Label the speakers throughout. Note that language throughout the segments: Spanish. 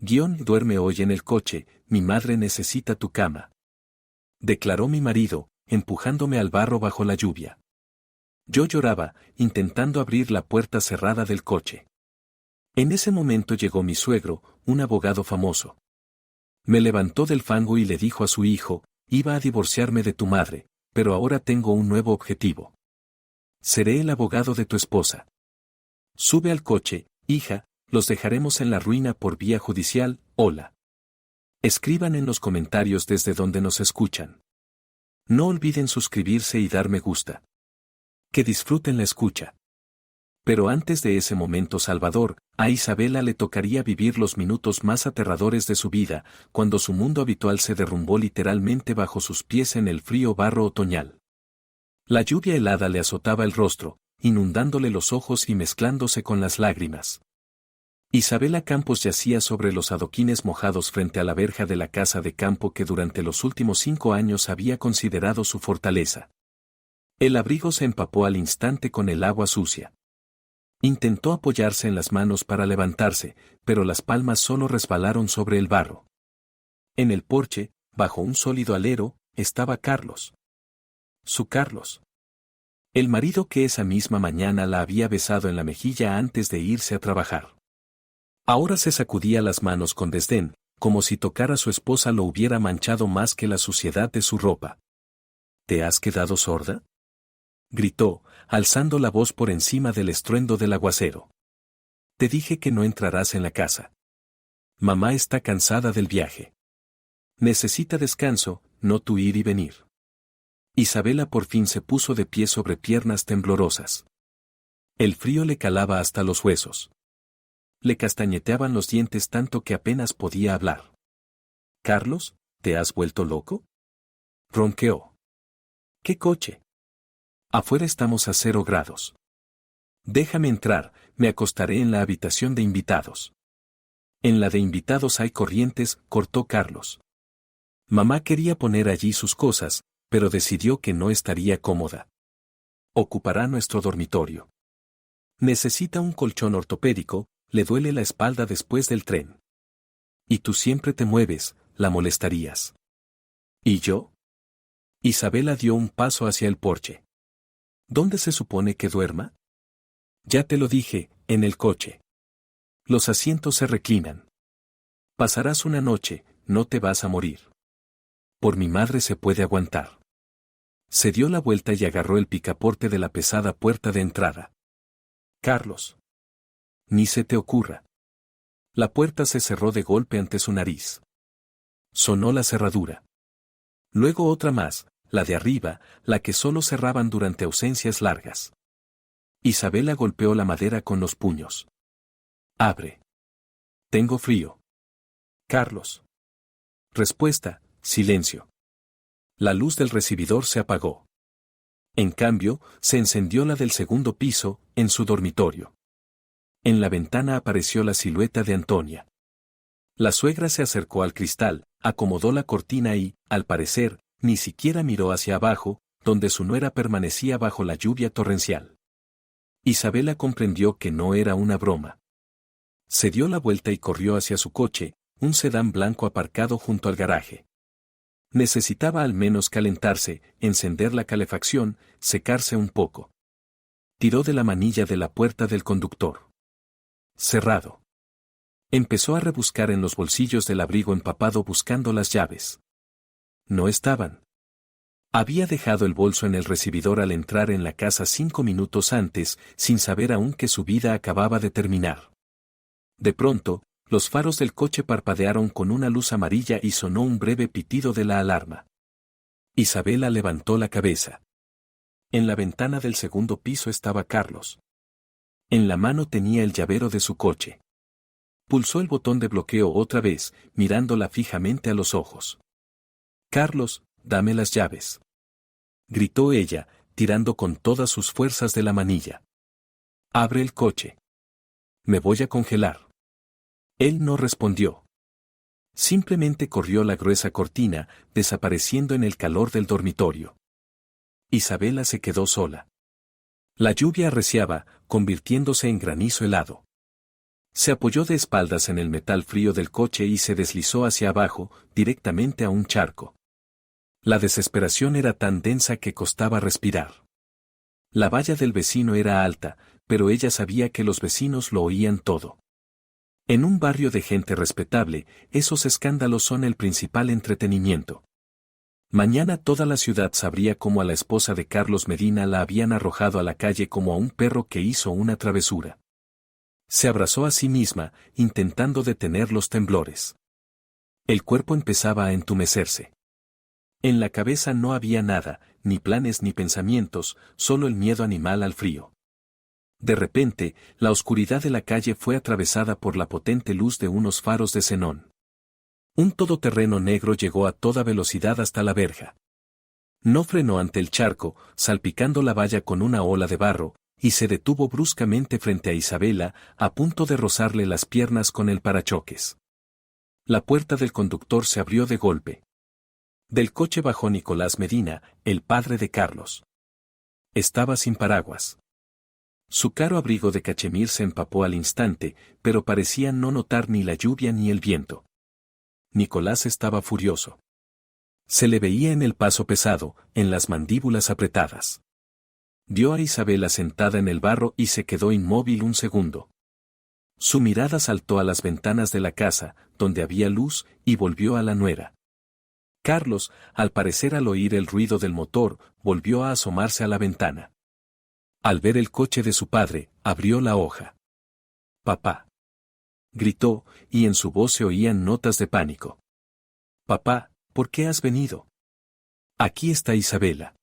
Speaker 1: Duerme hoy en el coche, mi madre necesita tu cama. Declaró mi marido, empujándome al barro bajo la lluvia. Yo lloraba, intentando abrir la puerta cerrada del coche. En ese momento llegó mi suegro, un abogado famoso. Me levantó del fango y le dijo a su hijo, iba a divorciarme de tu madre, pero ahora tengo un nuevo objetivo. Seré el abogado de tu esposa. Sube al coche, hija, los dejaremos en la ruina por vía judicial, hola. Escriban en los comentarios desde donde nos escuchan. No olviden suscribirse y dar me gusta. Que disfruten la escucha. Pero antes de ese momento salvador, a Isabela le tocaría vivir los minutos más aterradores de su vida, cuando su mundo habitual se derrumbó literalmente bajo sus pies en el frío barro otoñal. La lluvia helada le azotaba el rostro, inundándole los ojos y mezclándose con las lágrimas. Isabela Campos yacía sobre los adoquines mojados frente a la verja de la casa de campo que durante los últimos 5 años había considerado su fortaleza. El abrigo se empapó al instante con el agua sucia. Intentó apoyarse en las manos para levantarse, pero las palmas solo resbalaron sobre el barro. En el porche, bajo un sólido alero, estaba Carlos. Su Carlos. El marido que esa misma mañana la había besado en la mejilla antes de irse a trabajar. Ahora se sacudía las manos con desdén, como si tocar a su esposa lo hubiera manchado más que la suciedad de su ropa. ¿Te has quedado sorda?, gritó, alzando la voz por encima del estruendo del aguacero. Te dije que no entrarás en la casa. Mamá está cansada del viaje. Necesita descanso, no tu ir y venir. Isabela por fin se puso de pie sobre piernas temblorosas. El frío le calaba hasta los huesos. Le castañeteaban los dientes tanto que apenas podía hablar. «Carlos, ¿te has vuelto loco?», ronqueó. «¿Qué coche? Afuera estamos a 0 grados. Déjame entrar, me acostaré en la habitación de invitados». «En la de invitados hay corrientes», cortó Carlos. Mamá quería poner allí sus cosas, pero decidió que no estaría cómoda. «Ocupará nuestro dormitorio. Necesita un colchón ortopédico, le duele la espalda después del tren. Y tú siempre te mueves, la molestarías». «¿Y yo?». Isabela dio un paso hacia el porche. «¿Dónde se supone que duerma?». «Ya te lo dije, en el coche. Los asientos se reclinan. Pasarás una noche, no te vas a morir. Por mi madre se puede aguantar». Se dio la vuelta y agarró el picaporte de la pesada puerta de entrada. «Carlos. Ni se te ocurra». La puerta se cerró de golpe ante su nariz. Sonó la cerradura. Luego otra más, la de arriba, la que solo cerraban durante ausencias largas. Isabela golpeó la madera con los puños. «Abre. Tengo frío». «Carlos». Respuesta: silencio. La luz del recibidor se apagó. En cambio, se encendió la del segundo piso, en su dormitorio. En la ventana apareció la silueta de Antonia. La suegra se acercó al cristal, acomodó la cortina y, al parecer, ni siquiera miró hacia abajo, donde su nuera permanecía bajo la lluvia torrencial. Isabela comprendió que no era una broma. Se dio la vuelta y corrió hacia su coche, un sedán blanco aparcado junto al garaje. Necesitaba al menos calentarse, encender la calefacción, secarse un poco. Tiró de la manilla de la puerta del conductor. Cerrado. Empezó a rebuscar en los bolsillos del abrigo empapado buscando las llaves. No estaban. Había dejado el bolso en el recibidor al entrar en la casa 5 minutos antes, sin saber aún que su vida acababa de terminar. De pronto, los faros del coche parpadearon con una luz amarilla y sonó un breve pitido de la alarma. Isabela levantó la cabeza. En la ventana del segundo piso estaba Carlos. En la mano tenía el llavero de su coche. Pulsó el botón de bloqueo otra vez, mirándola fijamente a los ojos. «Carlos, dame las llaves», gritó ella, tirando con todas sus fuerzas de la manilla. «Abre el coche. Me voy a congelar». Él no respondió. Simplemente corrió la gruesa cortina, desapareciendo en el calor del dormitorio. Isabela se quedó sola. La lluvia arreciaba, convirtiéndose en granizo helado. Se apoyó de espaldas en el metal frío del coche y se deslizó hacia abajo, directamente a un charco. La desesperación era tan densa que costaba respirar. La valla del vecino era alta, pero ella sabía que los vecinos lo oían todo. En un barrio de gente respetable, esos escándalos son el principal entretenimiento. Mañana toda la ciudad sabría cómo a la esposa de Carlos Medina la habían arrojado a la calle como a un perro que hizo una travesura. Se abrazó a sí misma, intentando detener los temblores. El cuerpo empezaba a entumecerse. En la cabeza no había nada, ni planes ni pensamientos, solo el miedo animal al frío. De repente, la oscuridad de la calle fue atravesada por la potente luz de unos faros de xenón. Un todoterreno negro llegó a toda velocidad hasta la verja. No frenó ante el charco, salpicando la valla con una ola de barro, y se detuvo bruscamente frente a Isabela, a punto de rozarle las piernas con el parachoques. La puerta del conductor se abrió de golpe. Del coche bajó Nicolás Medina, el padre de Carlos. Estaba sin paraguas. Su caro abrigo de cachemir se empapó al instante, pero parecía no notar ni la lluvia ni el viento. Nicolás estaba furioso. Se le veía en el paso pesado, en las mandíbulas apretadas. Vio a Isabela sentada en el barro y se quedó inmóvil un segundo. Su mirada saltó a las ventanas de la casa, donde había luz, y volvió a la nuera. Carlos, al parecer al oír el ruido del motor, volvió a asomarse a la ventana. Al ver el coche de su padre, abrió la hoja. «Papá», gritó, y en su voz se oían notas de pánico. «Papá, ¿por qué has venido? Aquí está Isabela».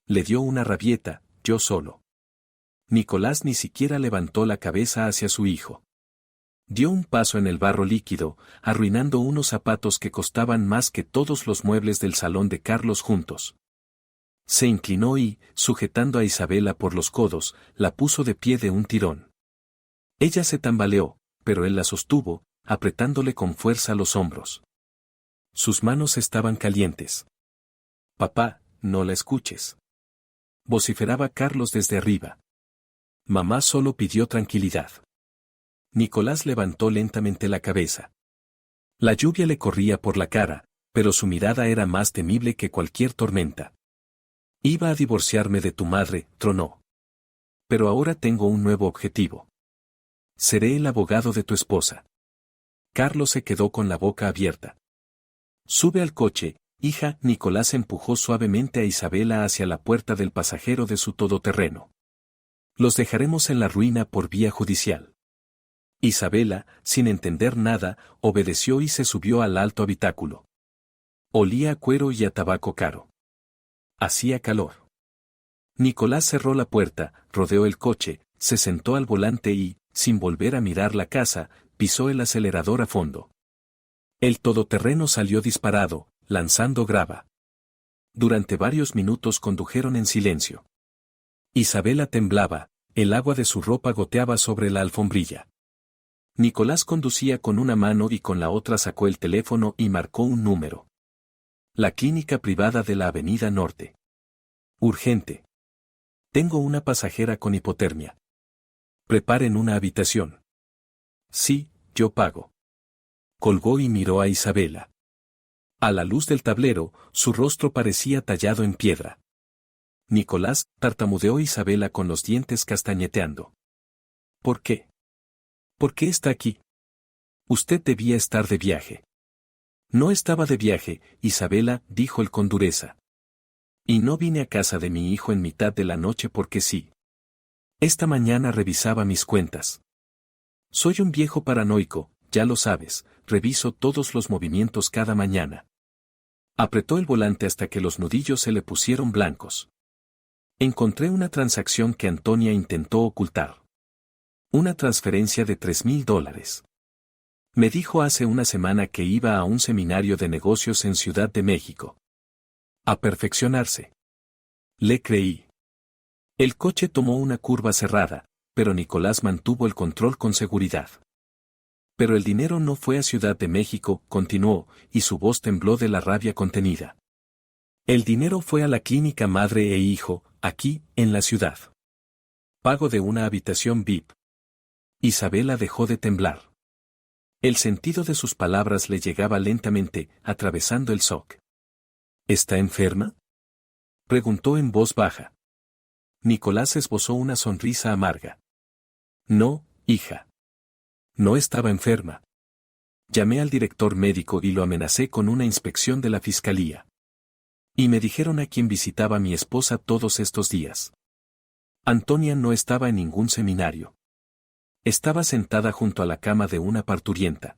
Speaker 1: Le dio una rabieta, yo solo. Nicolás ni siquiera levantó la cabeza hacia su hijo. Dio un paso en el barro líquido, arruinando unos zapatos que costaban más que todos los muebles del salón de Carlos juntos. Se inclinó y, sujetando a Isabela por los codos, la puso de pie de un tirón. Ella se tambaleó, pero él la sostuvo, apretándole con fuerza los hombros. Sus manos estaban calientes. «Papá, no la escuches», vociferaba Carlos desde arriba. Mamá solo pidió tranquilidad. Nicolás levantó lentamente la cabeza. La lluvia le corría por la cara, pero su mirada era más temible que cualquier tormenta. «Iba a divorciarme de tu madre», tronó. «Pero ahora tengo un nuevo objetivo. Seré el abogado de tu esposa». Carlos se quedó con la boca abierta. «Sube al coche, hija». Nicolás empujó suavemente a Isabela hacia la puerta del pasajero de su todoterreno. «Los dejaremos en la ruina por vía judicial». Isabela, sin entender nada, obedeció y se subió al alto habitáculo. Olía a cuero y a tabaco caro. Hacía calor. Nicolás cerró la puerta, rodeó el coche, se sentó al volante y, sin volver a mirar la casa, pisó el acelerador a fondo. El todoterreno salió disparado, lanzando grava. Durante varios minutos condujeron en silencio. Isabela temblaba, el agua de su ropa goteaba sobre la alfombrilla. Nicolás conducía con una mano y con la otra sacó el teléfono y marcó un número. La clínica privada de la Avenida Norte. «Urgente. Tengo una pasajera con hipotermia. Preparen una habitación». «Sí, yo pago». Colgó y miró a Isabela. A la luz del tablero, su rostro parecía tallado en piedra. Nicolás, tartamudeó Isabela con los dientes castañeteando. «¿Por qué? ¿Por qué está aquí? Usted debía estar de viaje». «No estaba de viaje, Isabela», dijo él con dureza. «Y no vine a casa de mi hijo en mitad de la noche porque sí. Esta mañana revisaba mis cuentas. Soy un viejo paranoico, ya lo sabes, reviso todos los movimientos cada mañana». Apretó el volante hasta que los nudillos se le pusieron blancos. «Encontré una transacción que Antonia intentó ocultar. Una transferencia de $3,000. Me dijo hace una semana que iba a un seminario de negocios en Ciudad de México. A perfeccionarse. Le creí». El coche tomó una curva cerrada, pero Nicolás mantuvo el control con seguridad. «Pero el dinero no fue a Ciudad de México», continuó, y su voz tembló de la rabia contenida. «El dinero fue a la clínica madre e hijo, aquí, en la ciudad. Pago de una habitación VIP». Isabela dejó de temblar. El sentido de sus palabras le llegaba lentamente, atravesando el shock. ¿Está enferma?, preguntó en voz baja. Nicolás esbozó una sonrisa amarga. No, hija. No estaba enferma. Llamé al director médico y lo amenacé con una inspección de la fiscalía. Y me dijeron a quién visitaba mi esposa todos estos días. Antonia no estaba en ningún seminario. Estaba sentada junto a la cama de una parturienta.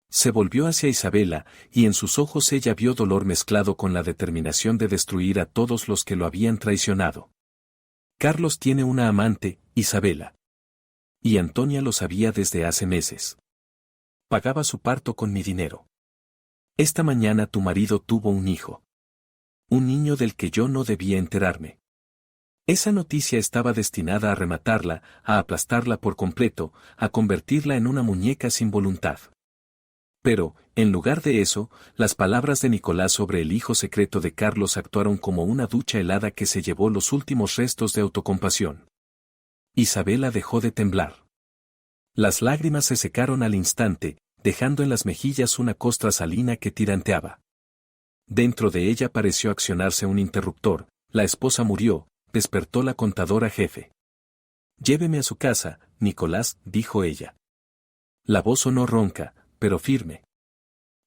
Speaker 1: Se volvió hacia Isabela, y en sus ojos ella vio dolor mezclado con la determinación de destruir a todos los que lo habían traicionado. Carlos tiene una amante, Isabela. Y Antonia lo sabía desde hace meses. Pagaba su parto con mi dinero. Esta mañana tu marido tuvo un hijo. Un niño del que yo no debía enterarme. Esa noticia estaba destinada a rematarla, a aplastarla por completo, a convertirla en una muñeca sin voluntad. Pero, en lugar de eso, las palabras de Nicolás sobre el hijo secreto de Carlos actuaron como una ducha helada que se llevó los últimos restos de autocompasión. Isabela dejó de temblar. Las lágrimas se secaron al instante, dejando en las mejillas una costra salina que tiranteaba. Dentro de ella pareció accionarse un interruptor. La esposa murió, despertó la contadora jefe. Lléveme a su casa, Nicolás, dijo ella. La voz sonó ronca, pero firme.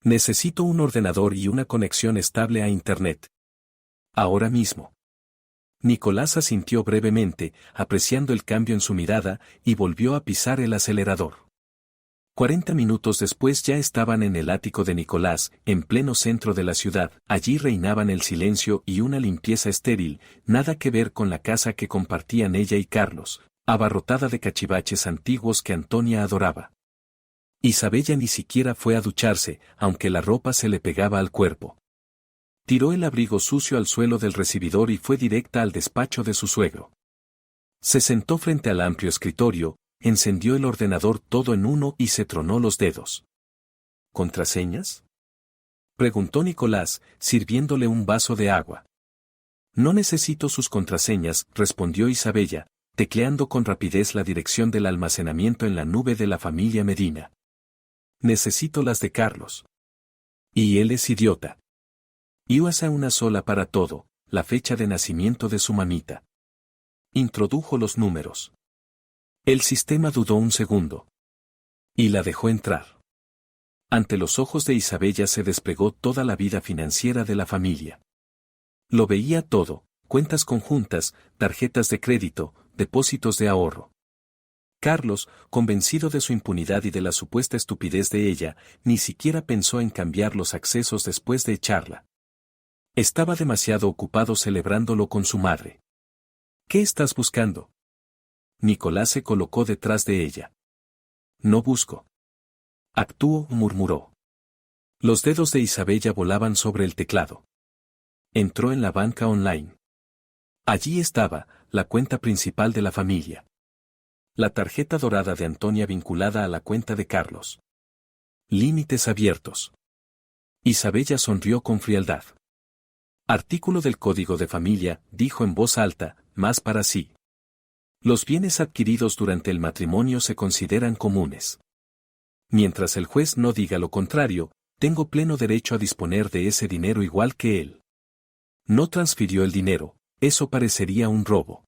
Speaker 1: Necesito un ordenador y una conexión estable a Internet. Ahora mismo. Nicolás asintió brevemente, apreciando el cambio en su mirada, y volvió a pisar el acelerador. 40 minutos después ya estaban en el ático de Nicolás, en pleno centro de la ciudad. Allí reinaban el silencio y una limpieza estéril, nada que ver con la casa que compartían ella y Carlos, abarrotada de cachivaches antiguos que Antonia adoraba. Isabella ni siquiera fue a ducharse, aunque la ropa se le pegaba al cuerpo. Tiró el abrigo sucio al suelo del recibidor y fue directa al despacho de su suegro. Se sentó frente al amplio escritorio, encendió el ordenador todo en uno y se tronó los dedos. ¿Contraseñas?, preguntó Nicolás, sirviéndole un vaso de agua. No necesito sus contraseñas, respondió Isabella, tecleando con rapidez la dirección del almacenamiento en la nube de la familia Medina. Necesito las de Carlos. Y él es idiota. Y usa una sola para todo, la fecha de nacimiento de su mamita. Introdujo los números. El sistema dudó un segundo. Y la dejó entrar. Ante los ojos de Isabella se desplegó toda la vida financiera de la familia. Lo veía todo, cuentas conjuntas, tarjetas de crédito, depósitos de ahorro. Carlos, convencido de su impunidad y de la supuesta estupidez de ella, ni siquiera pensó en cambiar los accesos después de echarla. Estaba demasiado ocupado celebrándolo con su madre. ¿Qué estás buscando? Nicolás se colocó detrás de ella. No busco. Actúo, murmuró. Los dedos de Isabella volaban sobre el teclado. Entró en la banca online. Allí estaba, la cuenta principal de la familia. La tarjeta dorada de Antonia vinculada a la cuenta de Carlos. Límites abiertos. Isabella sonrió con frialdad. Artículo del Código de Familia, dijo en voz alta, más para sí. Los bienes adquiridos durante el matrimonio se consideran comunes. Mientras el juez no diga lo contrario, tengo pleno derecho a disponer de ese dinero igual que él. No transfirió el dinero, eso parecería un robo.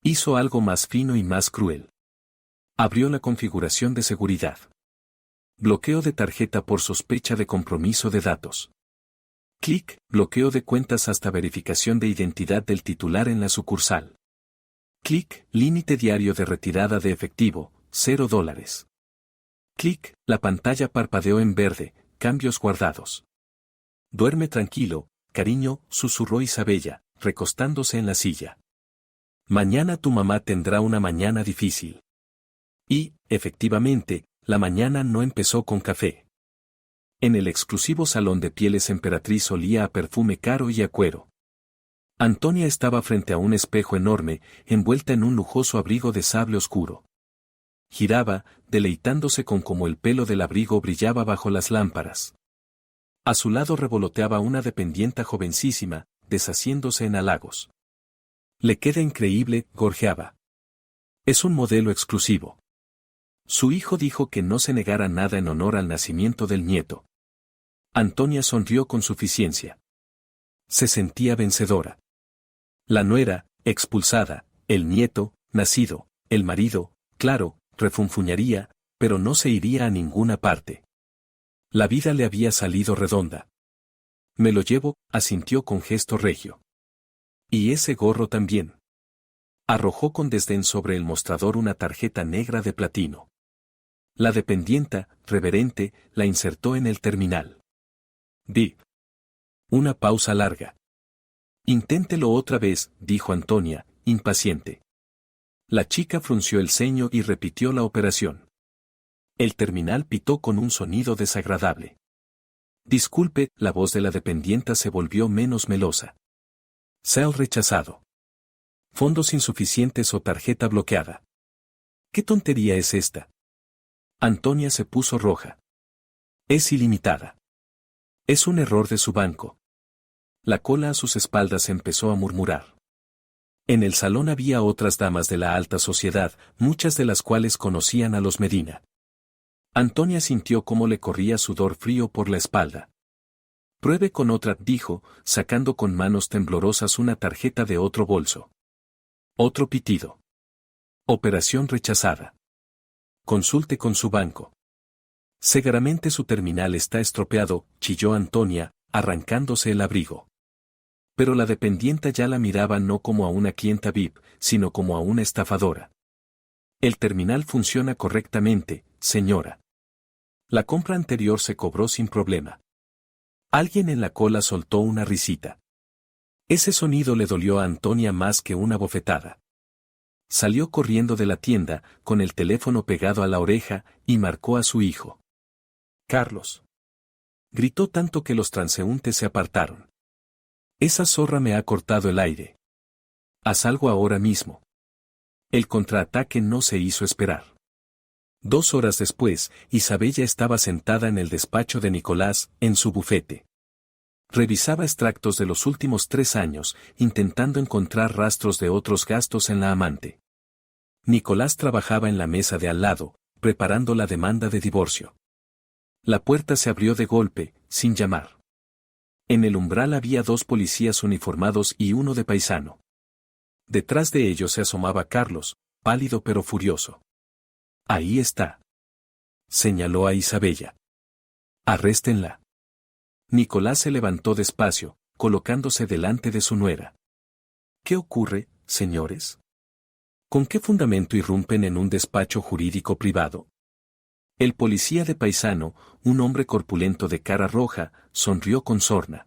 Speaker 1: Hizo algo más fino y más cruel. Abrió la configuración de seguridad. Bloqueo de tarjeta por sospecha de compromiso de datos. Clic, bloqueo de cuentas hasta verificación de identidad del titular en la sucursal. Clic, límite diario de retirada de efectivo, $0. Clic, la pantalla parpadeó en verde, cambios guardados. Duerme tranquilo, cariño, susurró Isabella, recostándose en la silla. Mañana tu mamá tendrá una mañana difícil. Y, efectivamente, la mañana no empezó con café. En el exclusivo salón de pieles Emperatriz olía a perfume caro y a cuero. Antonia estaba frente a un espejo enorme, envuelta en un lujoso abrigo de sable oscuro. Giraba, deleitándose con cómo el pelo del abrigo brillaba bajo las lámparas. A su lado revoloteaba una dependienta jovencísima, deshaciéndose en halagos. Le queda increíble, gorjeaba. Es un modelo exclusivo. Su hijo dijo que no se negara nada en honor al nacimiento del nieto. Antonia sonrió con suficiencia. Se sentía vencedora. La nuera, expulsada, el nieto, nacido, el marido, claro, refunfuñaría, pero no se iría a ninguna parte. La vida le había salido redonda. Me lo llevo, asintió con gesto regio. Y ese gorro también. Arrojó con desdén sobre el mostrador una tarjeta negra de platino. La dependienta, reverente, la insertó en el terminal. Di. Una pausa larga. Inténtelo otra vez, dijo Antonia, impaciente. La chica frunció el ceño y repitió la operación. El terminal pitó con un sonido desagradable. Disculpe, la voz de la dependienta se volvió menos melosa. Cel rechazado. Fondos insuficientes o tarjeta bloqueada. ¿Qué tontería es esta? Antonia se puso roja. Es ilimitada. Es un error de su banco. La cola a sus espaldas empezó a murmurar. En el salón había otras damas de la alta sociedad, muchas de las cuales conocían a los Medina. Antonia sintió cómo le corría sudor frío por la espalda. Pruebe con otra, dijo, sacando con manos temblorosas una tarjeta de otro bolso. Otro pitido. Operación rechazada. Consulte con su banco. Seguramente su terminal está estropeado, chilló Antonia, arrancándose el abrigo. Pero la dependienta ya la miraba no como a una clienta VIP, sino como a una estafadora. El terminal funciona correctamente, señora. La compra anterior se cobró sin problema. Alguien en la cola soltó una risita. Ese sonido le dolió a Antonia más que una bofetada. Salió corriendo de la tienda, con el teléfono pegado a la oreja, y marcó a su hijo. Carlos. Gritó tanto que los transeúntes se apartaron. Esa zorra me ha cortado el aire. Haz algo ahora mismo. El contraataque no se hizo esperar. 2 horas después, Isabella estaba sentada en el despacho de Nicolás, en su bufete. Revisaba extractos de los últimos 3 años, intentando encontrar rastros de otros gastos en la amante. Nicolás trabajaba en la mesa de al lado, preparando la demanda de divorcio. La puerta se abrió de golpe, sin llamar. En el umbral había 2 policías uniformados y uno de paisano. Detrás de ellos se asomaba Carlos, pálido pero furioso. Ahí está. Señaló a Isabella. Arréstenla. Nicolás se levantó despacio, colocándose delante de su nuera. ¿Qué ocurre, señores? ¿Con qué fundamento irrumpen en un despacho jurídico privado? El policía de paisano, un hombre corpulento de cara roja, sonrió con sorna.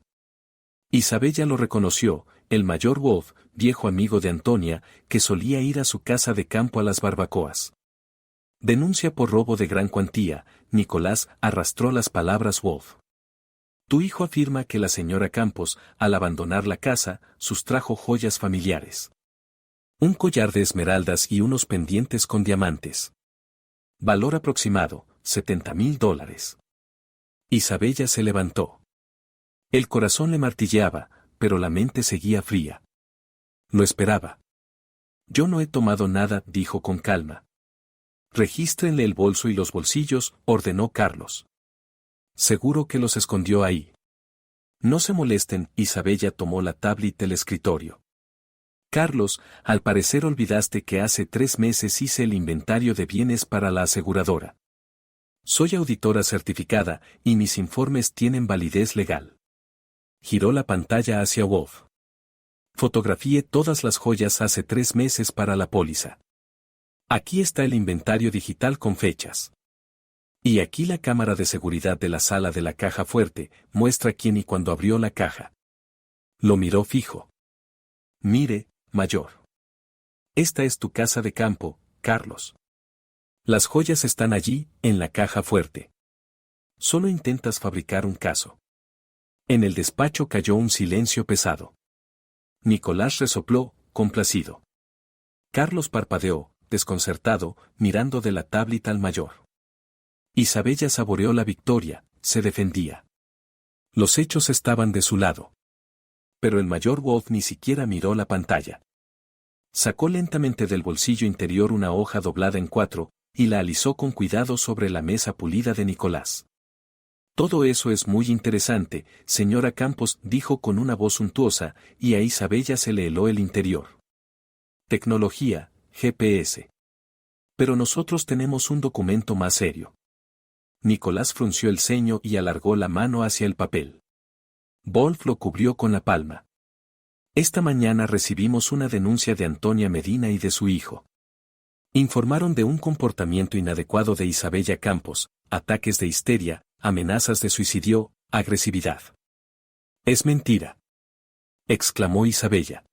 Speaker 1: Isabella lo reconoció, el mayor Wolf, viejo amigo de Antonia, que solía ir a su casa de campo a las barbacoas. Denuncia por robo de gran cuantía, Nicolás arrastró las palabras Wolf. Tu hijo afirma que la señora Campos, al abandonar la casa, sustrajo joyas familiares. Un collar de esmeraldas y unos pendientes con diamantes. Valor aproximado, $70,000. Isabella se levantó. El corazón le martilleaba, pero la mente seguía fría. Lo esperaba. Yo no he tomado nada, dijo con calma. Regístrenle el bolso y los bolsillos, ordenó Carlos. Seguro que los escondió ahí. No se molesten, Isabella tomó la tablet del escritorio. Carlos, al parecer olvidaste que hace 3 meses hice el inventario de bienes para la aseguradora. Soy auditora certificada, y mis informes tienen validez legal. Giró la pantalla hacia Wolf. Fotografié todas las joyas hace 3 meses para la póliza. Aquí está el inventario digital con fechas. Y aquí la cámara de seguridad de la sala de la caja fuerte, muestra quién y cuándo abrió la caja. Lo miró fijo. Mire, mayor. Esta es tu casa de campo, Carlos. Las joyas están allí, en la caja fuerte. Solo intentas fabricar un caso. En el despacho cayó un silencio pesado. Nicolás resopló, complacido. Carlos parpadeó, desconcertado, mirando de la tablet al mayor. Isabella saboreó la victoria, se defendía. Los hechos estaban de su lado. Pero el mayor Wolf ni siquiera miró la pantalla. Sacó lentamente del bolsillo interior una hoja doblada en 4, y la alisó con cuidado sobre la mesa pulida de Nicolás. Todo eso es muy interesante, señora Campos, dijo con una voz suntuosa, y a Isabella se le heló el interior. Tecnología, GPS. Pero nosotros tenemos un documento más serio. Nicolás frunció el ceño y alargó la mano hacia el papel. Wolf lo cubrió con la palma. Esta mañana recibimos una denuncia de Antonia Medina y de su hijo. Informaron de un comportamiento inadecuado de Isabella Campos, ataques de histeria, amenazas de suicidio, agresividad. Es mentira, exclamó Isabella.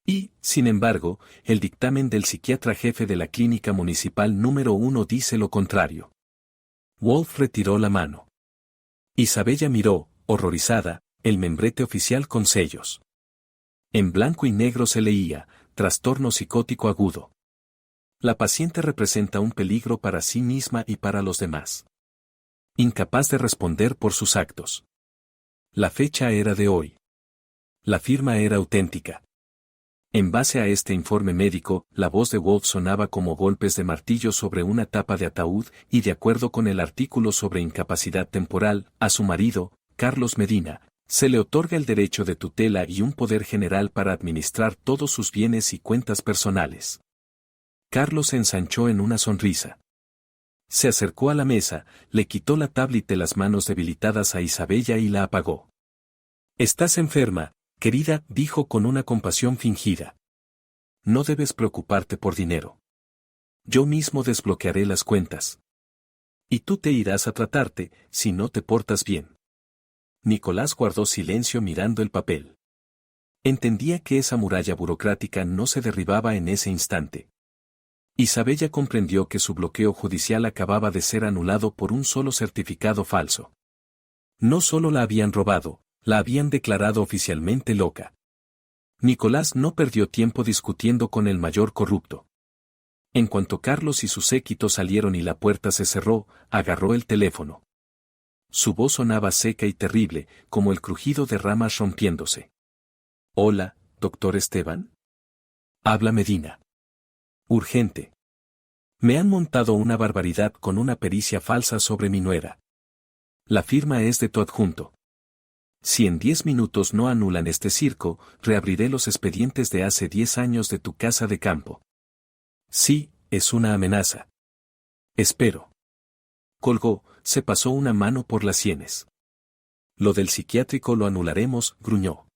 Speaker 1: Y, sin embargo, el dictamen del psiquiatra jefe de la clínica municipal número 1 dice lo contrario. Wolf retiró la mano. Isabella miró, horrorizada, el membrete oficial con sellos. En blanco y negro se leía, trastorno psicótico agudo. La paciente representa un peligro para sí misma y para los demás. Incapaz de responder por sus actos. La fecha era de hoy. La firma era auténtica. En base a este informe médico, la voz de Wolf sonaba como golpes de martillo sobre una tapa de ataúd y de acuerdo con el artículo sobre incapacidad temporal, a su marido, Carlos Medina, se le otorga el derecho de tutela y un poder general para administrar todos sus bienes y cuentas personales. Carlos se ensanchó en una sonrisa. Se acercó a la mesa, le quitó la tablet de las manos debilitadas a Isabella y la apagó. «Estás enferma, querida», dijo con una compasión fingida. «No debes preocuparte por dinero. Yo mismo desbloquearé las cuentas. Y tú te irás a tratarte, si no te portas bien». Nicolás guardó silencio mirando el papel. Entendía que esa muralla burocrática no se derribaba en ese instante. Isabella comprendió que su bloqueo judicial acababa de ser anulado por un solo certificado falso. No solo la habían robado, la habían declarado oficialmente loca. Nicolás no perdió tiempo discutiendo con el mayor corrupto. En cuanto Carlos y su séquito salieron y la puerta se cerró, agarró el teléfono. Su voz sonaba seca y terrible, como el crujido de ramas rompiéndose. «Hola, doctor Esteban». «Habla Medina». «Urgente. Me han montado una barbaridad con una pericia falsa sobre mi nuera. La firma es de tu adjunto. Si en 10 minutos no anulan este circo, reabriré los expedientes de hace 10 años de tu casa de campo». «Sí, es una amenaza». «Espero». Colgó, se pasó una mano por las sienes. «Lo del psiquiátrico lo anularemos», gruñó.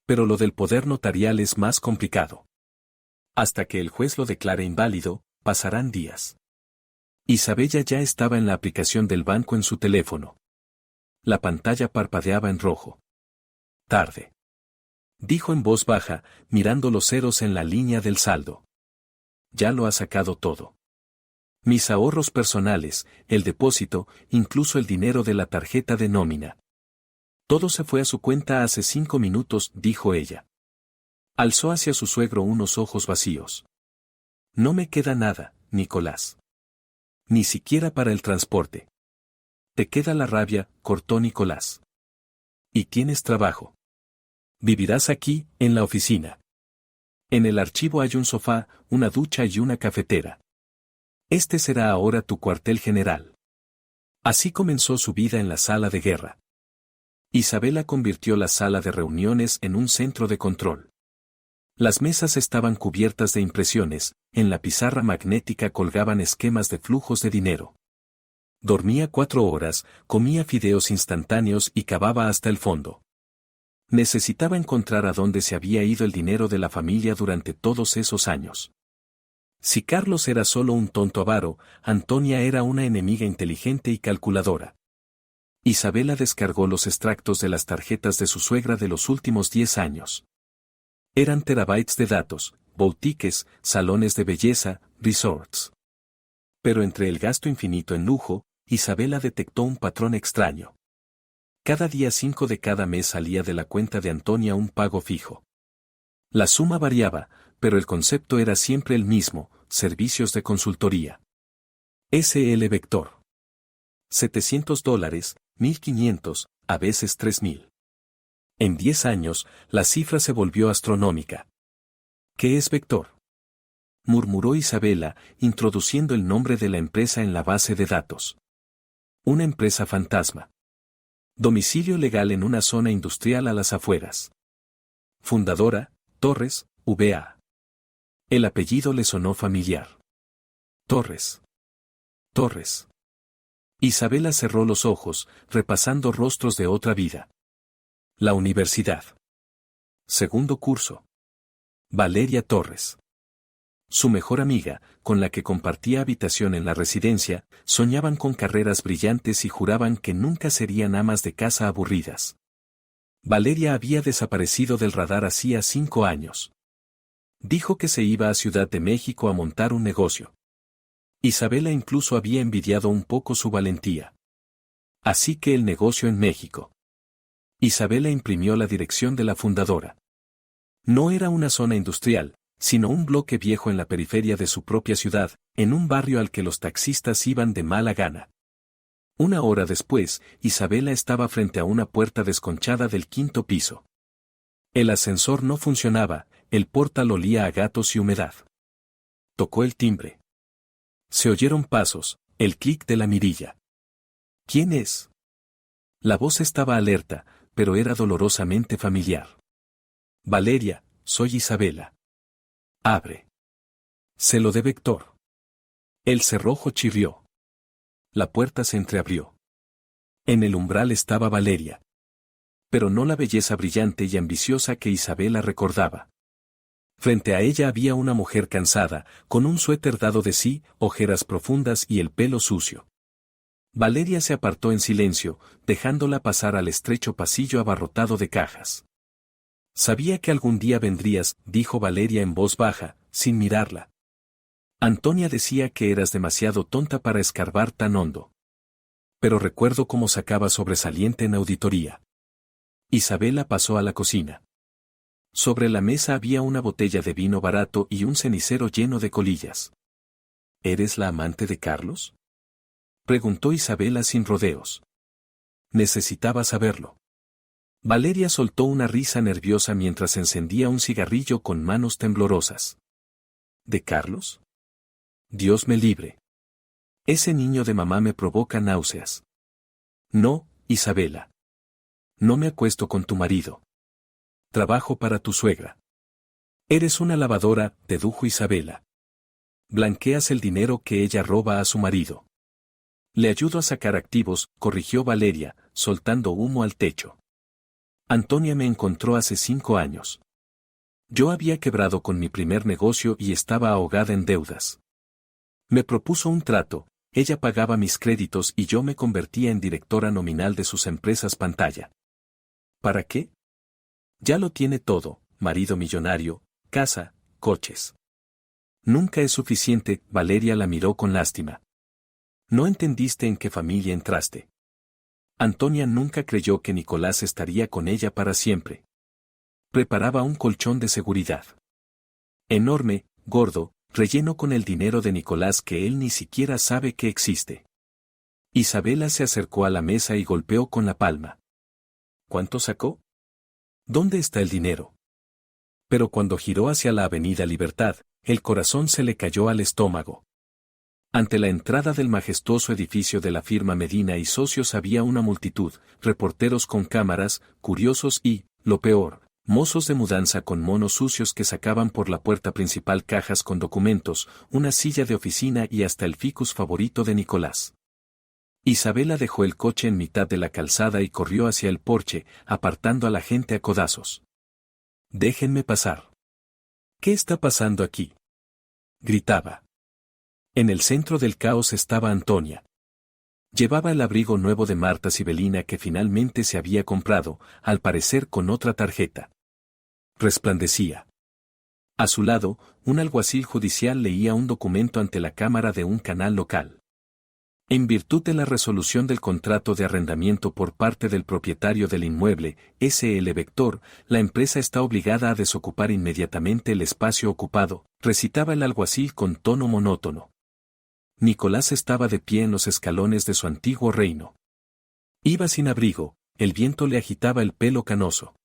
Speaker 1: «Pero lo del poder notarial es más complicado. Hasta que el juez lo declare inválido, pasarán días». Isabella ya estaba en la aplicación del banco en su teléfono. La pantalla parpadeaba en rojo. «Tarde», dijo en voz baja, mirando los ceros en la línea del saldo. «Ya lo ha sacado todo. Mis ahorros personales, el depósito, incluso el dinero de la tarjeta de nómina. Todo se fue a su cuenta hace 5 minutos», dijo ella. Alzó hacia su suegro unos ojos vacíos. «No me queda nada, Nicolás. Ni siquiera para el transporte». «Te queda la rabia», cortó Nicolás. «Y tienes trabajo. Vivirás aquí, en la oficina. En el archivo hay un sofá, una ducha y una cafetera. Este será ahora tu cuartel general». Así comenzó su vida en la sala de guerra. Isabella convirtió la sala de reuniones en un centro de control. Las mesas estaban cubiertas de impresiones, en la pizarra magnética colgaban esquemas de flujos de dinero. Dormía 4 horas, comía fideos instantáneos y cavaba hasta el fondo. Necesitaba encontrar a dónde se había ido el dinero de la familia durante todos esos años. Si Carlos era solo un tonto avaro, Antonia era una enemiga inteligente y calculadora. Isabella descargó los extractos de las tarjetas de su suegra de los últimos 10 años. Eran terabytes de datos, boutiques, salones de belleza, resorts. Pero entre el gasto infinito en lujo, Isabella detectó un patrón extraño. Cada día 5 de cada mes salía de la cuenta de Antonia un pago fijo. La suma variaba, pero el concepto era siempre el mismo: servicios de consultoría. SL Vector. $700, 1.500, a veces 3.000. En 10 años, la cifra se volvió astronómica. ¿Qué es Vector? murmuró Isabela, introduciendo el nombre de la empresa en la base de datos. Una empresa fantasma. Domicilio legal en una zona industrial a las afueras. Fundadora, Torres, V.A. El apellido le sonó familiar. Torres. Torres. Isabela cerró los ojos, repasando rostros de otra vida. La universidad. Segundo curso. Valeria Torres. Su mejor amiga, con la que compartía habitación en la residencia, soñaban con carreras brillantes y juraban que nunca serían amas de casa aburridas. Valeria había desaparecido del radar hacía 5 años. Dijo que se iba a Ciudad de México a montar un negocio. Isabela incluso había envidiado un poco su valentía. Así que el negocio en México. Isabela imprimió la dirección de la fundadora. No era una zona industrial, sino un bloque viejo en la periferia de su propia ciudad, en un barrio al que los taxistas iban de mala gana. 1 hora después, Isabela estaba frente a una puerta desconchada del 5º piso. El ascensor no funcionaba, el portal olía a gatos y humedad. Tocó el timbre. Se oyeron pasos, el clic de la mirilla. ¿Quién es? La voz estaba alerta, pero era dolorosamente familiar. Valeria, soy Isabela. Abre. Se lo debe Héctor. El cerrojo chirrió. La puerta se entreabrió. En el umbral estaba Valeria. Pero no la belleza brillante y ambiciosa que Isabela recordaba. Frente a ella había una mujer cansada, con un suéter dado de sí, ojeras profundas y el pelo sucio. Valeria se apartó en silencio, dejándola pasar al estrecho pasillo abarrotado de cajas. Sabía que algún día vendrías, dijo Valeria en voz baja, sin mirarla. Antonia decía que eras demasiado tonta para escarbar tan hondo. Pero recuerdo cómo sacaba sobresaliente en auditoría. Isabela pasó a la cocina. Sobre la mesa había una botella de vino barato y un cenicero lleno de colillas. ¿Eres la amante de Carlos?, preguntó Isabela sin rodeos. Necesitaba saberlo. Valeria soltó una risa nerviosa mientras encendía un cigarrillo con manos temblorosas. ¿De Carlos? Dios me libre. Ese niño de mamá me provoca náuseas. No, Isabela. No me acuesto con tu marido. Trabajo para tu suegra. Eres una lavadora, dedujo Isabela. Blanqueas el dinero que ella roba a su marido. Le ayudo a sacar activos, corrigió Valeria, soltando humo al techo. Antonia me encontró hace 5 años. Yo había quebrado con mi primer negocio y estaba ahogada en deudas. Me propuso un trato, ella pagaba mis créditos y yo me convertía en directora nominal de sus empresas pantalla. ¿Para qué? Ya lo tiene todo, marido millonario, casa, coches. Nunca es suficiente, Valeria la miró con lástima. No entendiste en qué familia entraste. Antonia nunca creyó que Nicolás estaría con ella para siempre. Preparaba un colchón de seguridad. Enorme, gordo, relleno con el dinero de Nicolás que él ni siquiera sabe que existe. Isabela se acercó a la mesa y golpeó con la palma. ¿Cuánto sacó? ¿Dónde está el dinero? Pero cuando giró hacia la Avenida Libertad, el corazón se le cayó al estómago. Ante la entrada del majestuoso edificio de la firma Medina y Socios había una multitud, reporteros con cámaras, curiosos y, lo peor, mozos de mudanza con monos sucios que sacaban por la puerta principal cajas con documentos, una silla de oficina y hasta el ficus favorito de Nicolás. Isabela dejó el coche en mitad de la calzada y corrió hacia el porche, apartando a la gente a codazos. «Déjenme pasar». «¿Qué está pasando aquí?», gritaba. En el centro del caos estaba Antonia. Llevaba el abrigo nuevo de Marta Sibelina que finalmente se había comprado, al parecer con otra tarjeta. Resplandecía. A su lado, un alguacil judicial leía un documento ante la cámara de un canal local. En virtud de la resolución del contrato de arrendamiento por parte del propietario del inmueble, SL Vector, la empresa está obligada a desocupar inmediatamente el espacio ocupado, recitaba el alguacil con tono monótono. Nicolás estaba de pie en los escalones de su antiguo reino. Iba sin abrigo, el viento le agitaba el pelo canoso.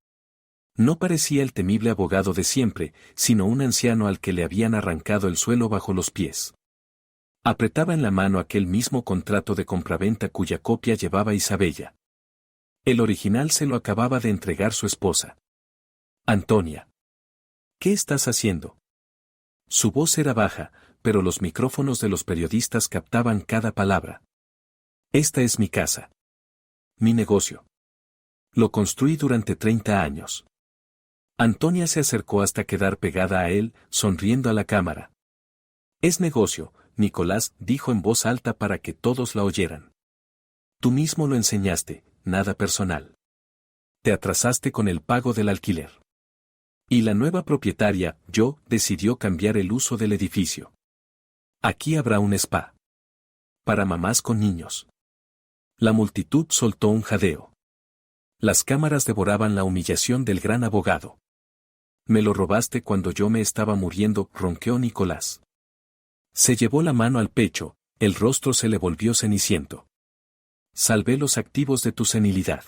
Speaker 1: No parecía el temible abogado de siempre, sino un anciano al que le habían arrancado el suelo bajo los pies. Apretaba en la mano aquel mismo contrato de compraventa cuya copia llevaba Isabella. El original se lo acababa de entregar su esposa. Antonia. ¿Qué estás haciendo? Su voz era baja, pero los micrófonos de los periodistas captaban cada palabra. Esta es mi casa. Mi negocio. Lo construí durante 30 años. Antonia se acercó hasta quedar pegada a él, sonriendo a la cámara. Es negocio, Nicolás dijo en voz alta para que todos la oyeran. Tú mismo lo enseñaste, nada personal. Te atrasaste con el pago del alquiler. Y la nueva propietaria, yo, decidió cambiar el uso del edificio. Aquí habrá un spa. Para mamás con niños. La multitud soltó un jadeo. Las cámaras devoraban la humillación del gran abogado. Me lo robaste cuando yo me estaba muriendo, ronqueó Nicolás. Se llevó la mano al pecho, el rostro se le volvió ceniciento. Salvé los activos de tu senilidad.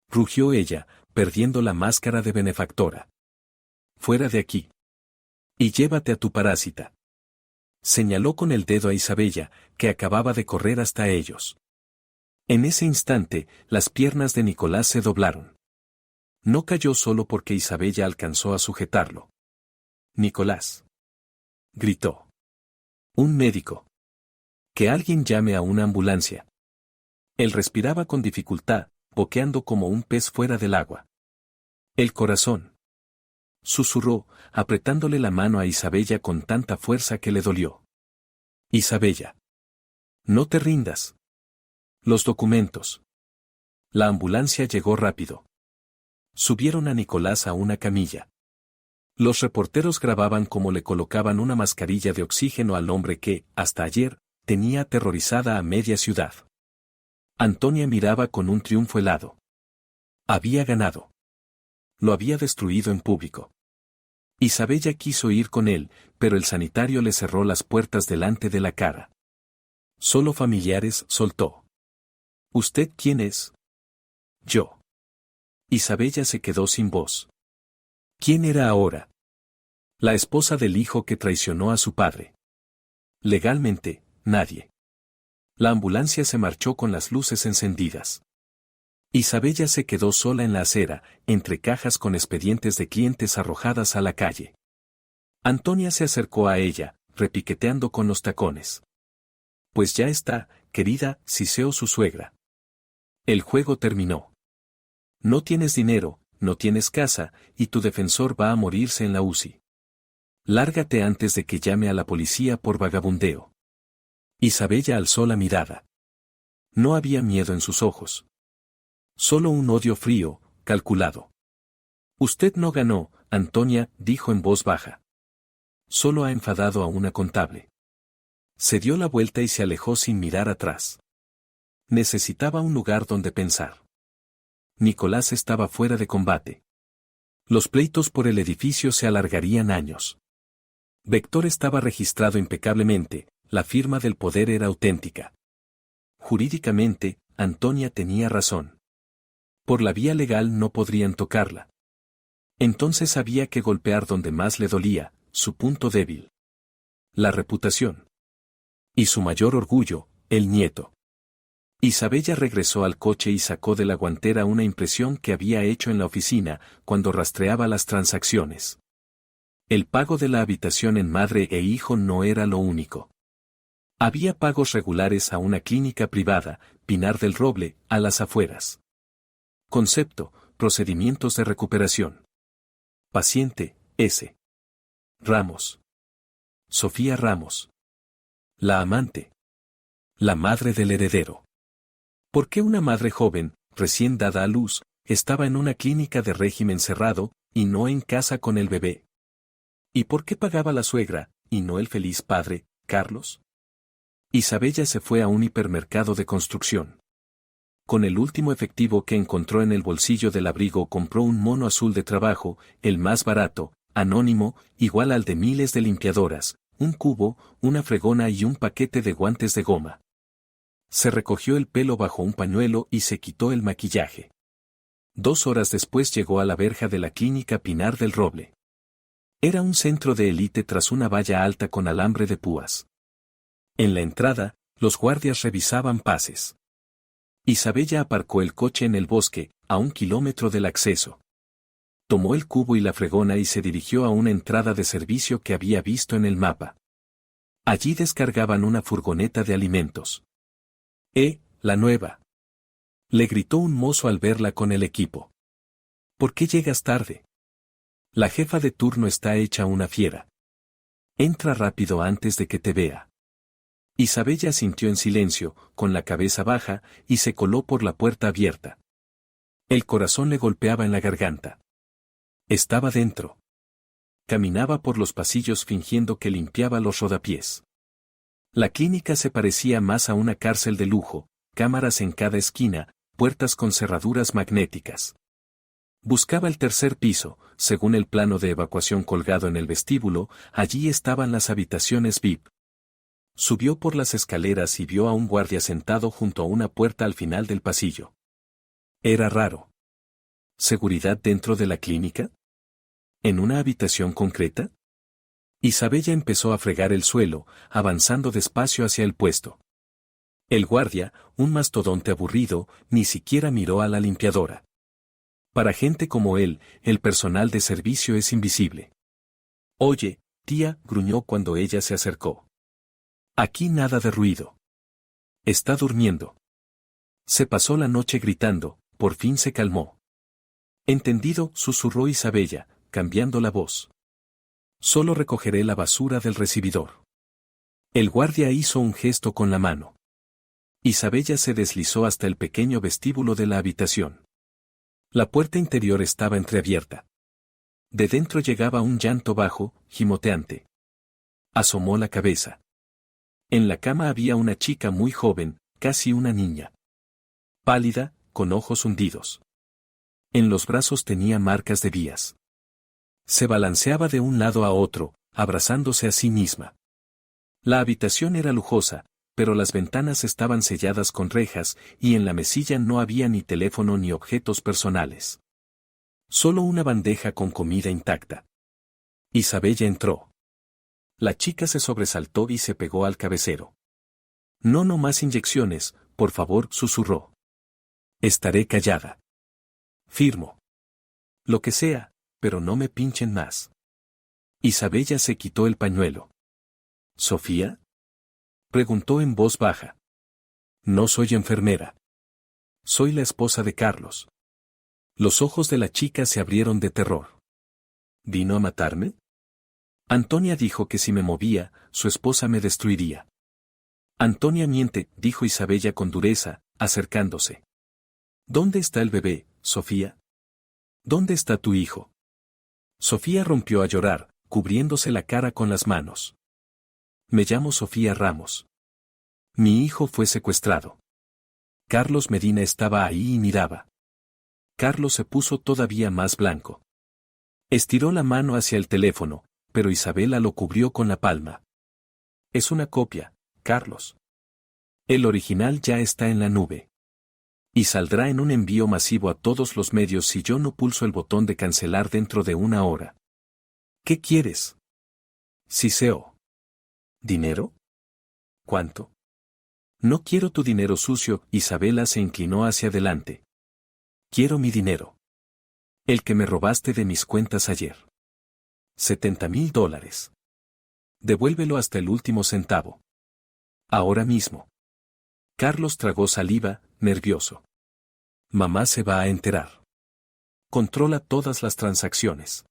Speaker 1: Rugió ella, perdiendo la máscara de benefactora. Fuera de aquí. Y llévate a tu parásita. Señaló con el dedo a Isabella, que acababa de correr hasta ellos. En ese instante, las piernas de Nicolás se doblaron. No cayó solo porque Isabella alcanzó a sujetarlo. Nicolás. Gritó. Un médico. Que alguien llame a una ambulancia. Él respiraba con dificultad, boqueando como un pez fuera del agua. El corazón. Susurró, apretándole la mano a Isabella con tanta fuerza que le dolió. Isabella. No te rindas. Los documentos. La ambulancia llegó rápido. Subieron a Nicolás a una camilla. Los reporteros grababan cómo le colocaban una mascarilla de oxígeno al hombre que, hasta ayer, tenía aterrorizada a media ciudad. Antonia miraba con un triunfo helado. Había ganado. Lo había destruido en público. Isabella quiso ir con él, pero el sanitario le cerró las puertas delante de la cara. Solo familiares, soltó. ¿Usted quién es? Yo. Isabella se quedó sin voz. ¿Quién era ahora? La esposa del hijo que traicionó a su padre. Legalmente, nadie. La ambulancia se marchó con las luces encendidas. Isabella se quedó sola en la acera, entre cajas con expedientes de clientes arrojadas a la calle. Antonia se acercó a ella, repiqueteando con los tacones. Pues ya está, querida, siseó su suegra. El juego terminó. No tienes dinero, no tienes casa, y tu defensor va a morirse en la UCI. Lárgate antes de que llame a la policía por vagabundeo. Isabella alzó la mirada. No había miedo en sus ojos. Solo un odio frío, calculado. Usted no ganó, Antonia, dijo en voz baja. Solo ha enfadado a una contable. Se dio la vuelta y se alejó sin mirar atrás. Necesitaba un lugar donde pensar. Nicolás estaba fuera de combate. Los pleitos por el edificio se alargarían años. Vector estaba registrado impecablemente, la firma del poder era auténtica. Jurídicamente, Antonia tenía razón. Por la vía legal no podrían tocarla. Entonces había que golpear donde más le dolía, su punto débil. La reputación. Y su mayor orgullo, el nieto. Isabella regresó al coche y sacó de la guantera una impresión que había hecho en la oficina, cuando rastreaba las transacciones. El pago de la habitación en madre e hijo no era lo único. Había pagos regulares a una clínica privada, Pinar del Roble, a las afueras. Concepto, procedimientos de recuperación. Paciente, S. Ramos. Sofía Ramos. La amante. La madre del heredero. ¿Por qué una madre joven, recién dada a luz, estaba en una clínica de régimen cerrado, y no en casa con el bebé? ¿Y por qué pagaba la suegra, y no el feliz padre, Carlos? Isabella se fue a un hipermercado de construcción. Con el último efectivo que encontró en el bolsillo del abrigo compró un mono azul de trabajo, el más barato, anónimo, igual al de miles de limpiadoras, un cubo, una fregona y un paquete de guantes de goma. Se recogió el pelo bajo un pañuelo y se quitó el maquillaje. 2 horas después llegó a la verja de la clínica Pinar del Roble. Era un centro de élite tras una valla alta con alambre de púas. En la entrada, los guardias revisaban pases. Isabella aparcó el coche en el bosque, a 1 kilómetro del acceso. Tomó el cubo y la fregona y se dirigió a una entrada de servicio que había visto en el mapa. Allí descargaban una furgoneta de alimentos. La nueva. Le gritó un mozo al verla con el equipo. ¿Por qué llegas tarde? La jefa de turno está hecha una fiera. Entra rápido antes de que te vea. Isabella asintió en silencio, con la cabeza baja, y se coló por la puerta abierta. El corazón le golpeaba en la garganta. Estaba dentro. Caminaba por los pasillos fingiendo que limpiaba los rodapiés. La clínica se parecía más a una cárcel de lujo, cámaras en cada esquina, puertas con cerraduras magnéticas. Buscaba el 3er piso, según el plano de evacuación colgado en el vestíbulo, allí estaban las habitaciones VIP. Subió por las escaleras y vio a un guardia sentado junto a una puerta al final del pasillo. Era raro. ¿Seguridad dentro de la clínica? ¿En una habitación concreta? Isabella empezó a fregar el suelo, avanzando despacio hacia el puesto. El guardia, un mastodonte aburrido, ni siquiera miró a la limpiadora. Para gente como él, el personal de servicio es invisible. Oye, tía, gruñó cuando ella se acercó. Aquí nada de ruido. Está durmiendo. Se pasó la noche gritando, por fin se calmó. Entendido, susurró Isabella, cambiando la voz. Solo recogeré la basura del recibidor. El guardia hizo un gesto con la mano. Isabella se deslizó hasta el pequeño vestíbulo de la habitación. La puerta interior estaba entreabierta. De dentro llegaba un llanto bajo, gimoteante. Asomó la cabeza. En la cama había una chica muy joven, casi una niña. Pálida, con ojos hundidos. En los brazos tenía marcas de vías. Se balanceaba de un lado a otro, abrazándose a sí misma. La habitación era lujosa, pero las ventanas estaban selladas con rejas y en la mesilla no había ni teléfono ni objetos personales. Solo una bandeja con comida intacta. Isabella entró. La chica se sobresaltó y se pegó al cabecero. No más inyecciones, por favor, susurró. Estaré callada. Firmo. Lo que sea, pero no me pinchen más. Isabella se quitó el pañuelo. ¿Sofía? Preguntó en voz baja. No soy enfermera. Soy la esposa de Carlos. Los ojos de la chica se abrieron de terror. ¿Vino a matarme? Antonia dijo que si me movía, su esposa me destruiría. Antonia miente, dijo Isabella con dureza, acercándose. ¿Dónde está el bebé, Sofía? ¿Dónde está tu hijo? Sofía rompió a llorar, cubriéndose la cara con las manos. Me llamo Sofía Ramos. Mi hijo fue secuestrado. Carlos Medina estaba ahí y miraba. Carlos se puso todavía más blanco. Estiró la mano hacia el teléfono, pero Isabela lo cubrió con la palma. Es una copia, Carlos. El original ya está en la nube. Y saldrá en un envío masivo a todos los medios si yo no pulso el botón de cancelar dentro de 1 hora. ¿Qué quieres? Siseo. ¿Dinero? ¿Cuánto? No quiero tu dinero sucio, Isabela se inclinó hacia adelante. Quiero mi dinero. El que me robaste de mis cuentas ayer. $70,000. Devuélvelo hasta el último centavo. Ahora mismo. Carlos tragó saliva, nervioso. Mamá se va a enterar. Controla todas las transacciones.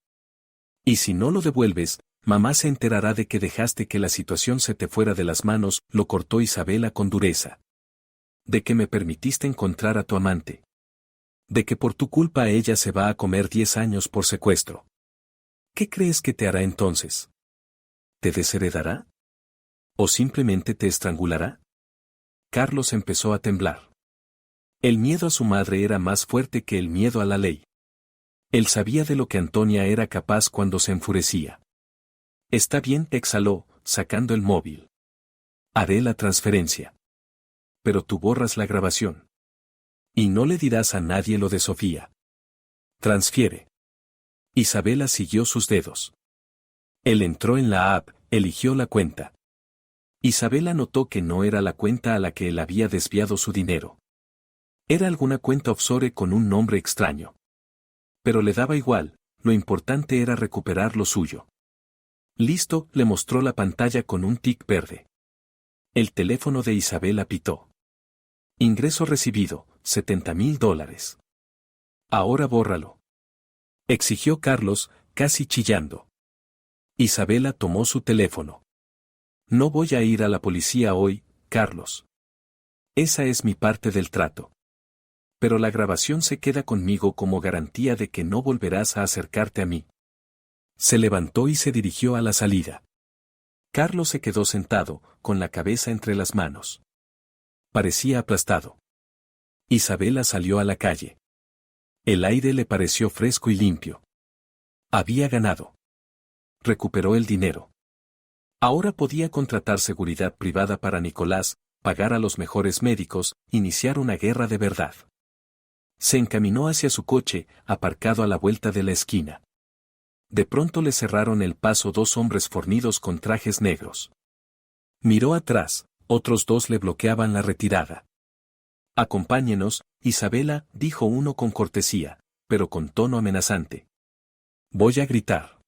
Speaker 1: Y si no lo devuelves, mamá se enterará de que dejaste que la situación se te fuera de las manos, lo cortó Isabela con dureza. De que me permitiste encontrar a tu amante. De que por tu culpa ella se va a comer 10 años por secuestro. ¿Qué crees que te hará entonces? ¿Te desheredará? ¿O simplemente te estrangulará? Carlos empezó a temblar. El miedo a su madre era más fuerte que el miedo a la ley. Él sabía de lo que Antonia era capaz cuando se enfurecía. Está bien, exhaló, sacando el móvil. Haré la transferencia. Pero tú borras la grabación. Y no le dirás a nadie lo de Sofía. Transfiere. Isabela siguió sus dedos. Él entró en la app, eligió la cuenta. Isabela notó que no era la cuenta a la que él había desviado su dinero. Era alguna cuenta offshore con un nombre extraño. Pero le daba igual, lo importante era recuperar lo suyo. Listo, le mostró la pantalla con un tic verde. El teléfono de Isabela pitó. Ingreso recibido, $70,000. Ahora bórralo. Exigió Carlos, casi chillando. Isabela tomó su teléfono. No voy a ir a la policía hoy, Carlos. Esa es mi parte del trato. Pero la grabación se queda conmigo como garantía de que no volverás a acercarte a mí. Se levantó y se dirigió a la salida. Carlos se quedó sentado, con la cabeza entre las manos. Parecía aplastado. Isabela salió a la calle. El aire le pareció fresco y limpio. Había ganado. Recuperó el dinero. Ahora podía contratar seguridad privada para Nicolás, pagar a los mejores médicos, iniciar una guerra de verdad. Se encaminó hacia su coche, aparcado a la vuelta de la esquina. De pronto le cerraron el paso dos hombres fornidos con trajes negros. Miró atrás, otros dos le bloqueaban la retirada. Acompáñenos, Isabela, dijo uno con cortesía, pero con tono amenazante. Voy a gritar.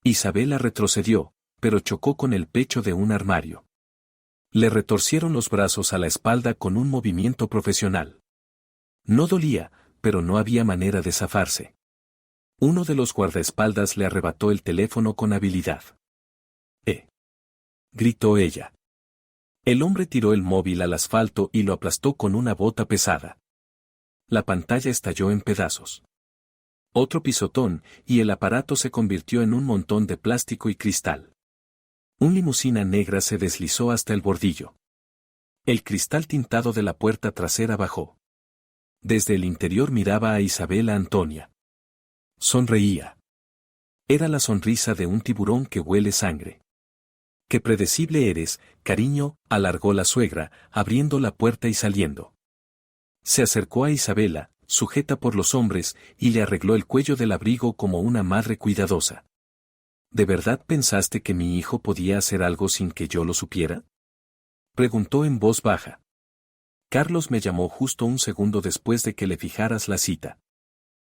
Speaker 1: Isabela retrocedió, pero chocó con el pecho de un armario. Le retorcieron los brazos a la espalda con un movimiento profesional. No dolía, pero no había manera de zafarse. Uno de los guardaespaldas le arrebató el teléfono con habilidad. Gritó ella. El hombre tiró el móvil al asfalto y lo aplastó con una bota pesada. La pantalla estalló en pedazos. Otro pisotón, y el aparato se convirtió en un montón de plástico y cristal. Un limusina negra se deslizó hasta el bordillo. El cristal tintado de la puerta trasera bajó. Desde el interior miraba a Isabela Antonia. Sonreía. Era la sonrisa de un tiburón que huele sangre. Qué predecible eres, cariño, alargó la suegra, abriendo la puerta y saliendo. Se acercó a Isabela, sujeta por los hombres, y le arregló el cuello del abrigo como una madre cuidadosa. ¿De verdad pensaste que mi hijo podía hacer algo sin que yo lo supiera? Preguntó en voz baja. Carlos me llamó justo un segundo después de que le fijaras la cita.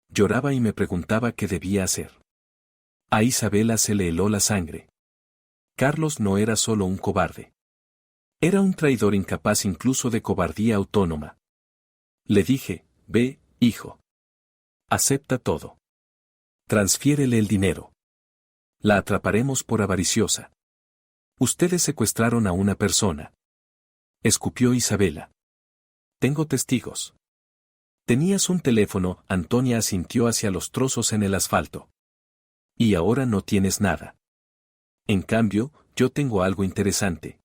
Speaker 1: Lloraba y me preguntaba qué debía hacer. A Isabela se le heló la sangre. Carlos no era solo un cobarde. Era un traidor incapaz incluso de cobardía autónoma. Le dije, ve, hijo. Acepta todo. Transfiérele el dinero. La atraparemos por avariciosa. Ustedes secuestraron a una persona. Escupió Isabela. Tengo testigos. Tenías un teléfono, Antonia asintió hacia los trozos en el asfalto. Y ahora no tienes nada. En cambio, yo tengo algo interesante.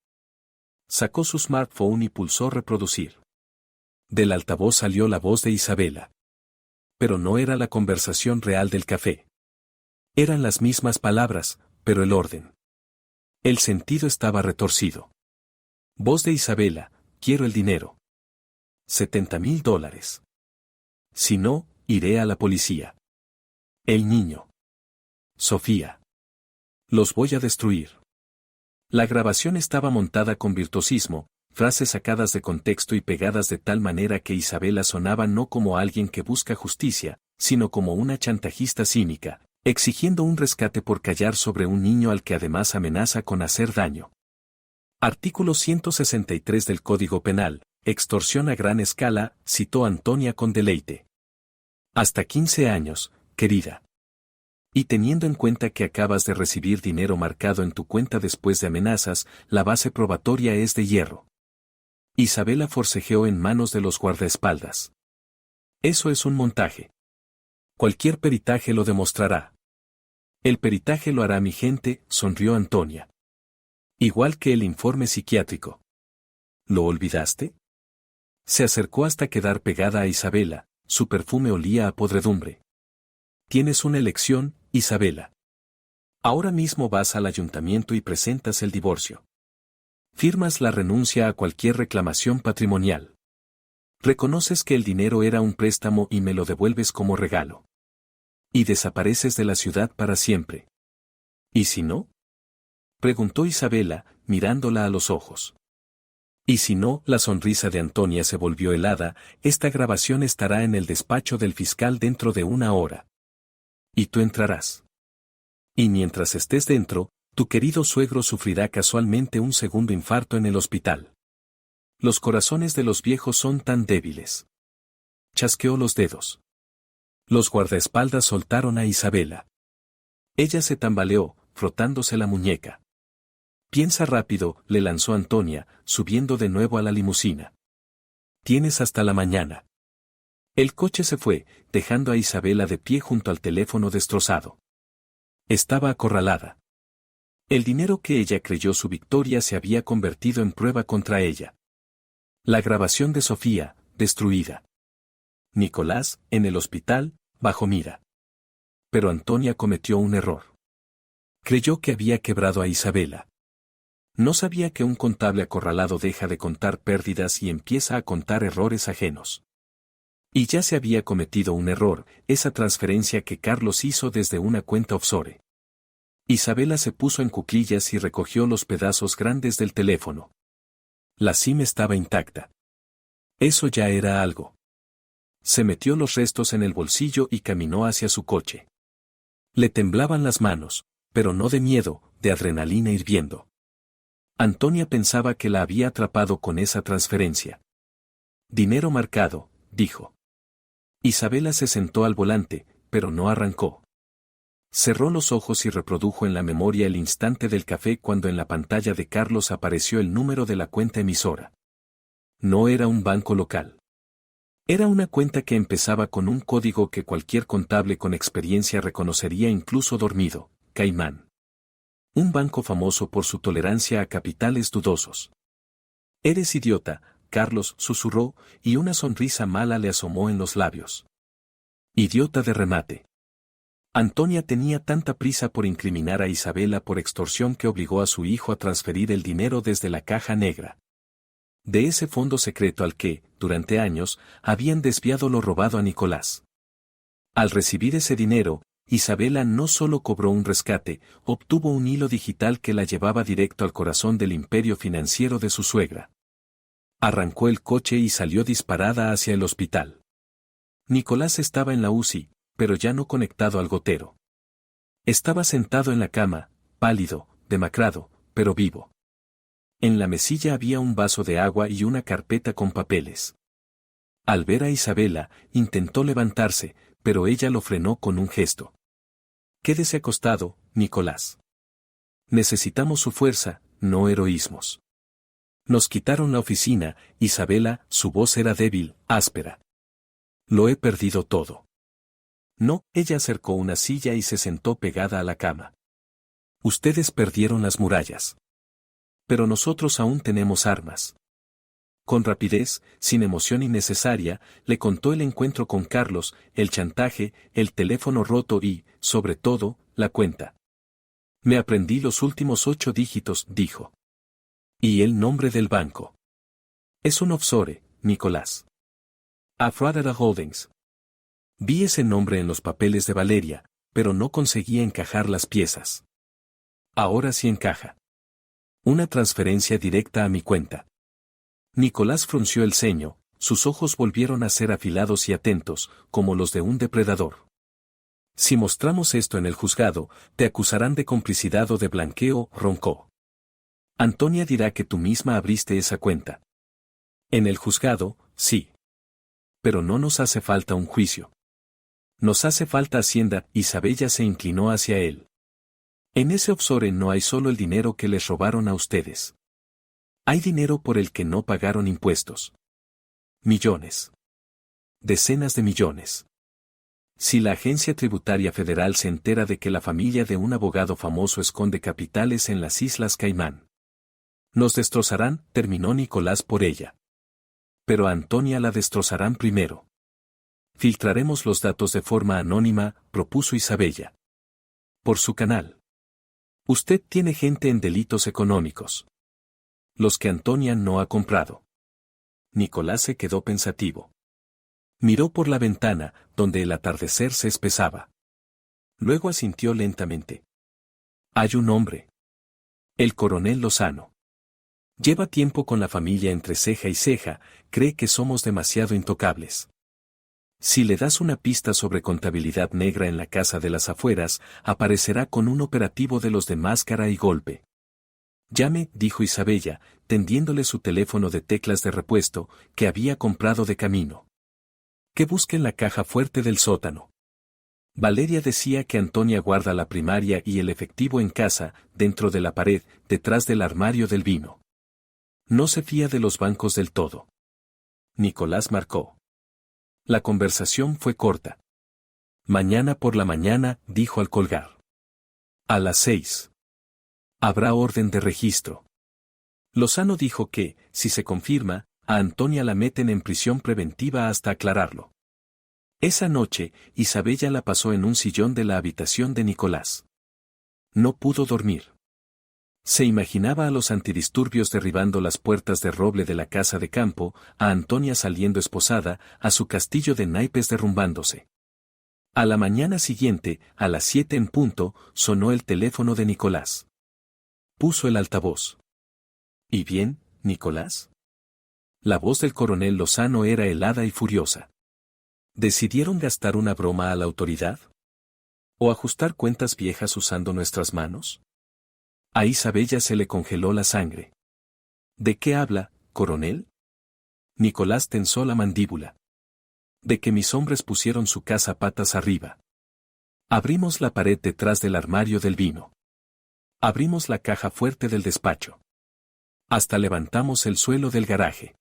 Speaker 1: Sacó su smartphone y pulsó reproducir. Del altavoz salió la voz de Isabela. Pero no era la conversación real del café. Eran las mismas palabras, pero el orden. El sentido estaba retorcido. Voz de Isabela, quiero el dinero. $70,000. Si no, iré a la policía. El niño. Sofía. Los voy a destruir. La grabación estaba montada con virtuosismo, frases sacadas de contexto y pegadas de tal manera que Isabela sonaba no como alguien que busca justicia, sino como una chantajista cínica, exigiendo un rescate por callar sobre un niño al que además amenaza con hacer daño. Artículo 163 del Código Penal, extorsión a gran escala, citó Antonia con deleite. Hasta 15 años, querida. Y teniendo en cuenta que acabas de recibir dinero marcado en tu cuenta después de amenazas, la base probatoria es de hierro. Isabela forcejeó en manos de los guardaespaldas. Eso es un montaje. Cualquier peritaje lo demostrará. El peritaje lo hará mi gente, sonrió Antonia. Igual que el informe psiquiátrico. ¿Lo olvidaste? Se acercó hasta quedar pegada a Isabela, su perfume olía a podredumbre. Tienes una elección, Isabela. Ahora mismo vas al ayuntamiento y presentas el divorcio. Firmas la renuncia a cualquier reclamación patrimonial. Reconoces que el dinero era un préstamo y me lo devuelves como regalo. Y desapareces de la ciudad para siempre. ¿Y si no? Preguntó Isabela, mirándola a los ojos. Y si no, la sonrisa de Antonia se volvió helada, esta grabación estará en el despacho del fiscal dentro de 1 hora. Y tú entrarás. Y mientras estés dentro, tu querido suegro sufrirá casualmente un segundo infarto en el hospital. Los corazones de los viejos son tan débiles. Chasqueó los dedos. Los guardaespaldas soltaron a Isabela. Ella se tambaleó, frotándose la muñeca. Piensa rápido, le lanzó Antonia, subiendo de nuevo a la limusina. Tienes hasta la mañana. El coche se fue, dejando a Isabela de pie junto al teléfono destrozado. Estaba acorralada. El dinero que ella creyó su victoria se había convertido en prueba contra ella. La grabación de Sofía, destruida. Nicolás, en el hospital, bajo mira. Pero Antonia cometió un error. Creyó que había quebrado a Isabela. No sabía que un contable acorralado deja de contar pérdidas y empieza a contar errores ajenos. Y ya se había cometido un error, esa transferencia que Carlos hizo desde una cuenta offshore. Isabela se puso en cuclillas y recogió los pedazos grandes del teléfono. La SIM estaba intacta. Eso ya era algo. Se metió los restos en el bolsillo y caminó hacia su coche. Le temblaban las manos, pero no de miedo, de adrenalina hirviendo. Antonia pensaba que la había atrapado con esa transferencia. Dinero marcado, dijo. Isabela se sentó al volante, pero no arrancó. Cerró los ojos y reprodujo en la memoria el instante del café cuando en la pantalla de Carlos apareció el número de la cuenta emisora. No era un banco local. Era una cuenta que empezaba con un código que cualquier contable con experiencia reconocería incluso dormido, Caimán. Un banco famoso por su tolerancia a capitales dudosos. Eres idiota, Carlos susurró, y una sonrisa mala le asomó en los labios. Idiota de remate. Antonia tenía tanta prisa por incriminar a Isabela por extorsión que obligó a su hijo a transferir el dinero desde la caja negra. De ese fondo secreto al que, durante años, habían desviado lo robado a Nicolás. Al recibir ese dinero, Isabela no solo cobró un rescate, obtuvo un hilo digital que la llevaba directo al corazón del imperio financiero de su suegra. Arrancó el coche y salió disparada hacia el hospital. Nicolás estaba en la UCI, pero ya no conectado al gotero. Estaba sentado en la cama, pálido, demacrado, pero vivo. En la mesilla había un vaso de agua y una carpeta con papeles. Al ver a Isabela, intentó levantarse, pero ella lo frenó con un gesto. Quédese acostado, Nicolás. Necesitamos su fuerza, no heroísmos. Nos quitaron la oficina, Isabela, su voz era débil, áspera. Lo he perdido todo. No, ella acercó una silla y se sentó pegada a la cama. Ustedes perdieron las murallas. Pero nosotros aún tenemos armas. Con rapidez, sin emoción innecesaria, le contó el encuentro con Carlos, el chantaje, el teléfono roto y, sobre todo, la cuenta. Me aprendí los últimos 8 dígitos, dijo. Y el nombre del banco. Es un offshore, Nicolás. Afradera Holdings. Vi ese nombre en los papeles de Valeria, pero no conseguía encajar las piezas. Ahora sí encaja. Una transferencia directa a mi cuenta. Nicolás frunció el ceño, sus ojos volvieron a ser afilados y atentos, como los de un depredador. Si mostramos esto en el juzgado, te acusarán de complicidad o de blanqueo, roncó. Antonia dirá que tú misma abriste esa cuenta. En el juzgado, sí. Pero no nos hace falta un juicio. Nos hace falta Hacienda, Isabella se inclinó hacia él. En ese offshore no hay solo el dinero que les robaron a ustedes. Hay dinero por el que no pagaron impuestos. Millones. Decenas de millones. Si la Agencia Tributaria Federal se entera de que la familia de un abogado famoso esconde capitales en las Islas Caimán. Nos destrozarán, terminó Nicolás por ella. Pero a Antonia la destrozarán primero. Filtraremos los datos de forma anónima, propuso Isabella. Por su canal. Usted tiene gente en delitos económicos. Los que Antonia no ha comprado. Nicolás se quedó pensativo. Miró por la ventana, donde el atardecer se espesaba. Luego asintió lentamente. Hay un hombre. El coronel Lozano. Lleva tiempo con la familia entre ceja y ceja, cree que somos demasiado intocables. Si le das una pista sobre contabilidad negra en la casa de las afueras, aparecerá con un operativo de los de máscara y golpe. Llame, dijo Isabella, tendiéndole su teléfono de teclas de repuesto, que había comprado de camino. Que busque en la caja fuerte del sótano. Valeria decía que Antonia guarda la primaria y el efectivo en casa, dentro de la pared, detrás del armario del vino. No se fía de los bancos del todo. Nicolás marcó. La conversación fue corta. Mañana por la mañana, dijo al colgar. A las 6. Habrá orden de registro. Lozano dijo que, si se confirma, a Antonia la meten en prisión preventiva hasta aclararlo. Esa noche, Isabella la pasó en un sillón de la habitación de Nicolás. No pudo dormir. Se imaginaba a los antidisturbios derribando las puertas de roble de la casa de campo, a Antonia saliendo esposada, a su castillo de naipes derrumbándose. A la mañana siguiente, a las 7 en punto, sonó el teléfono de Nicolás. Puso el altavoz. ¿Y bien, Nicolás? La voz del coronel Lozano era helada y furiosa. ¿Decidieron gastar una broma a la autoridad? ¿O ajustar cuentas viejas usando nuestras manos? A Isabella se le congeló la sangre. ¿De qué habla, coronel? Nicolás tensó la mandíbula. De que mis hombres pusieron su casa patas arriba. Abrimos la pared detrás del armario del vino. Abrimos la caja fuerte del despacho. Hasta levantamos el suelo del garaje.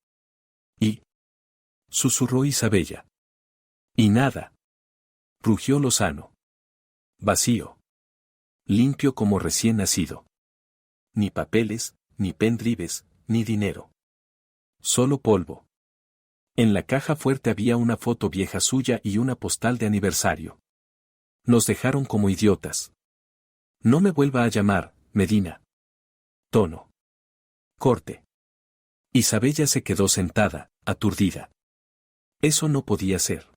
Speaker 1: Y... susurró Isabella. Y nada. Rugió Lozano. Vacío. Limpio como recién nacido. Ni papeles, ni pendrives, ni dinero. Solo polvo. En la caja fuerte había una foto vieja suya y una postal de aniversario. Nos dejaron como idiotas. No me vuelva a llamar, Medina. Tono. Corte. Isabella se quedó sentada, aturdida. Eso no podía ser.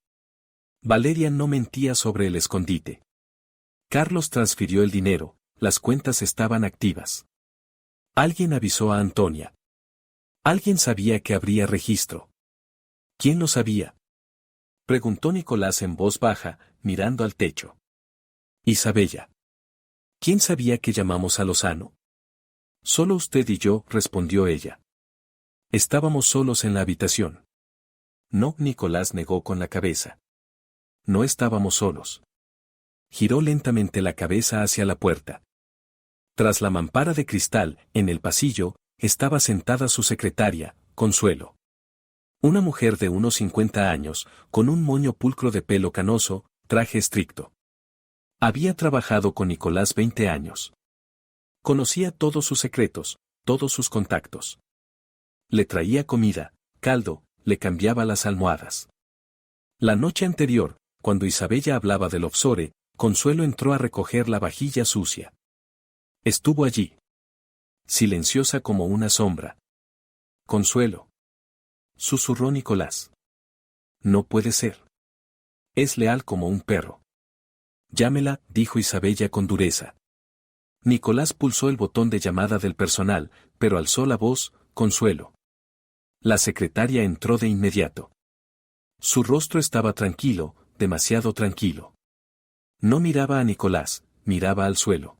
Speaker 1: Valeria no mentía sobre el escondite. Carlos transfirió el dinero, las cuentas estaban activas. Alguien avisó a Antonia. Alguien sabía que habría registro. ¿Quién lo sabía? Preguntó Nicolás en voz baja, mirando al techo. Isabella. ¿Quién sabía que llamamos a Lozano? Solo usted y yo, respondió ella. Estábamos solos en la habitación. No, Nicolás negó con la cabeza. No estábamos solos. Giró lentamente la cabeza hacia la puerta. Tras la mampara de cristal, en el pasillo, estaba sentada su secretaria, Consuelo. Una mujer de unos 50 años, con un moño pulcro de pelo canoso, traje estricto. Había trabajado con Nicolás 20 años. Conocía todos sus secretos, todos sus contactos. Le traía comida, caldo, le cambiaba las almohadas. La noche anterior, cuando Isabella hablaba del Ofsore, Consuelo entró a recoger la vajilla sucia. Estuvo allí. Silenciosa como una sombra. Consuelo. Susurró Nicolás. No puede ser. Es leal como un perro. Llámela, dijo Isabella con dureza. Nicolás pulsó el botón de llamada del personal, pero alzó la voz, Consuelo. La secretaria entró de inmediato. Su rostro estaba tranquilo, demasiado tranquilo. No miraba a Nicolás, miraba al suelo.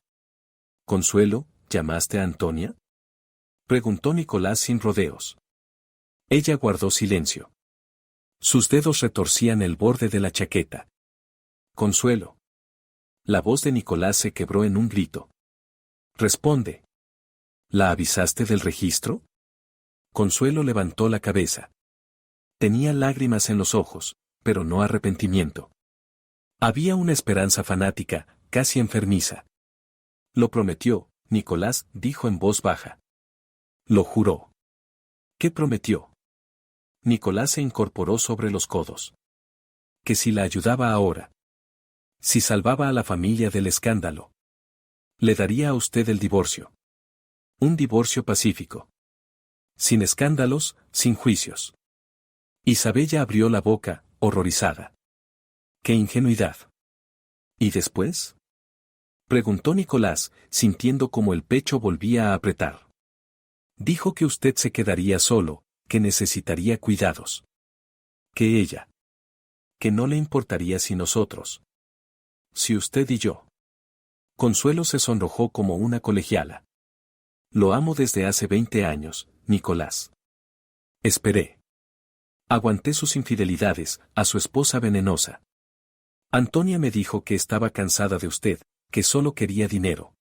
Speaker 1: Consuelo, ¿llamaste a Antonia? Preguntó Nicolás sin rodeos. Ella guardó silencio. Sus dedos retorcían el borde de la chaqueta. Consuelo. La voz de Nicolás se quebró en un grito. Responde. ¿La avisaste del registro? Consuelo levantó la cabeza. Tenía lágrimas en los ojos, pero no arrepentimiento. Había una esperanza fanática, casi enfermiza. Lo prometió, Nicolás, dijo en voz baja. Lo juró. ¿Qué prometió? Nicolás se incorporó sobre los codos. Que si la ayudaba ahora. Si salvaba a la familia del escándalo. Le daría a usted el divorcio. Un divorcio pacífico. Sin escándalos, sin juicios. Isabella abrió la boca, horrorizada. ¡Qué ingenuidad! ¿Y después? Preguntó Nicolás, sintiendo como el pecho volvía a apretar. Dijo que usted se quedaría solo, que necesitaría cuidados. Que ella. Que no le importaría si nosotros. Si usted y yo. Consuelo se sonrojó como una colegiala. Lo amo desde hace 20 años, Nicolás. Esperé. Aguanté sus infidelidades, a su esposa venenosa. Antonia me dijo que estaba cansada de usted, que solo quería dinero.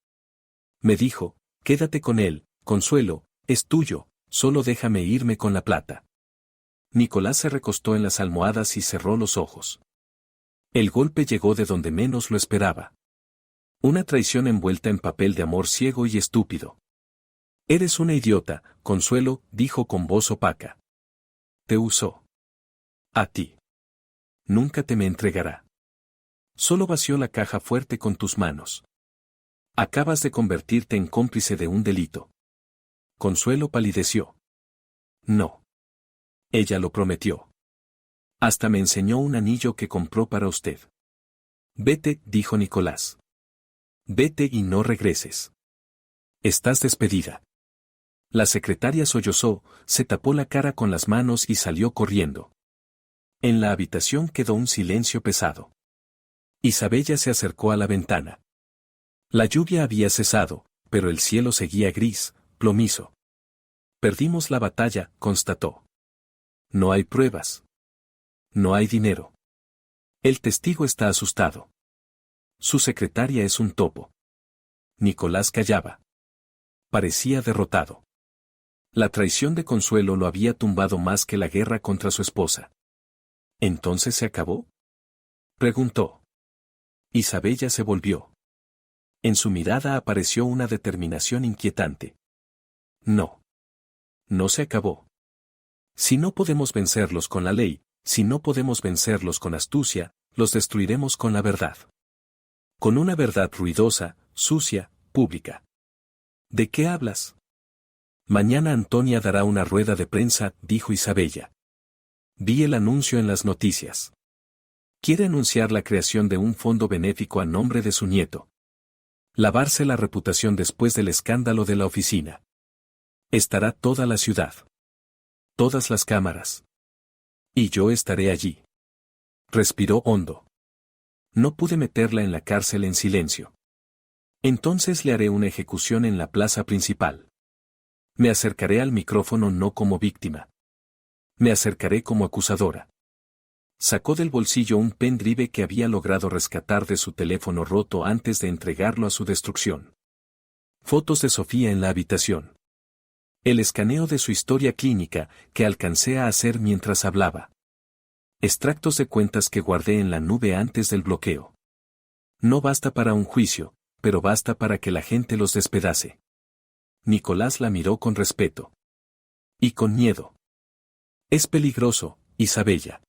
Speaker 1: Me dijo, quédate con él, Consuelo, es tuyo, solo déjame irme con la plata. Nicolás se recostó en las almohadas y cerró los ojos. El golpe llegó de donde menos lo esperaba. Una traición envuelta en papel de amor ciego y estúpido. Eres una idiota, Consuelo, dijo con voz opaca. Te usó. A ti. Nunca te me entregará. Solo vació la caja fuerte con tus manos. Acabas de convertirte en cómplice de un delito. Consuelo palideció. No. Ella lo prometió. Hasta me enseñó un anillo que compró para usted. Vete, dijo Nicolás. Vete y no regreses. Estás despedida. La secretaria sollozó, se tapó la cara con las manos y salió corriendo. En la habitación quedó un silencio pesado. Isabella se acercó a la ventana. La lluvia había cesado, pero el cielo seguía gris, plomizo. Perdimos la batalla, constató. No hay pruebas. No hay dinero. El testigo está asustado. Su secretaria es un topo. Nicolás callaba. Parecía derrotado. La traición de Consuelo lo había tumbado más que la guerra contra su esposa. ¿Entonces se acabó? Preguntó. Isabella se volvió. En su mirada apareció una determinación inquietante. No. No se acabó. Si no podemos vencerlos con la ley, si no podemos vencerlos con astucia, los destruiremos con la verdad. Con una verdad ruidosa, sucia, pública. ¿De qué hablas? Mañana Antonia dará una rueda de prensa, dijo Isabella. Vi el anuncio en las noticias. Quiere anunciar la creación de un fondo benéfico a nombre de su nieto. Lavarse la reputación después del escándalo de la oficina. Estará toda la ciudad. Todas las cámaras. Y yo estaré allí. Respiró hondo. No pude meterla en la cárcel en silencio. Entonces le haré una ejecución en la plaza principal. Me acercaré al micrófono no como víctima. Me acercaré como acusadora. Sacó del bolsillo un pendrive que había logrado rescatar de su teléfono roto antes de entregarlo a su destrucción. Fotos de Sofía en la habitación. El escaneo de su historia clínica, que alcancé a hacer mientras hablaba. Extractos de cuentas que guardé en la nube antes del bloqueo. No basta para un juicio, pero basta para que la gente los despedace. Nicolás la miró con respeto. Y con miedo. Es peligroso, Isabella.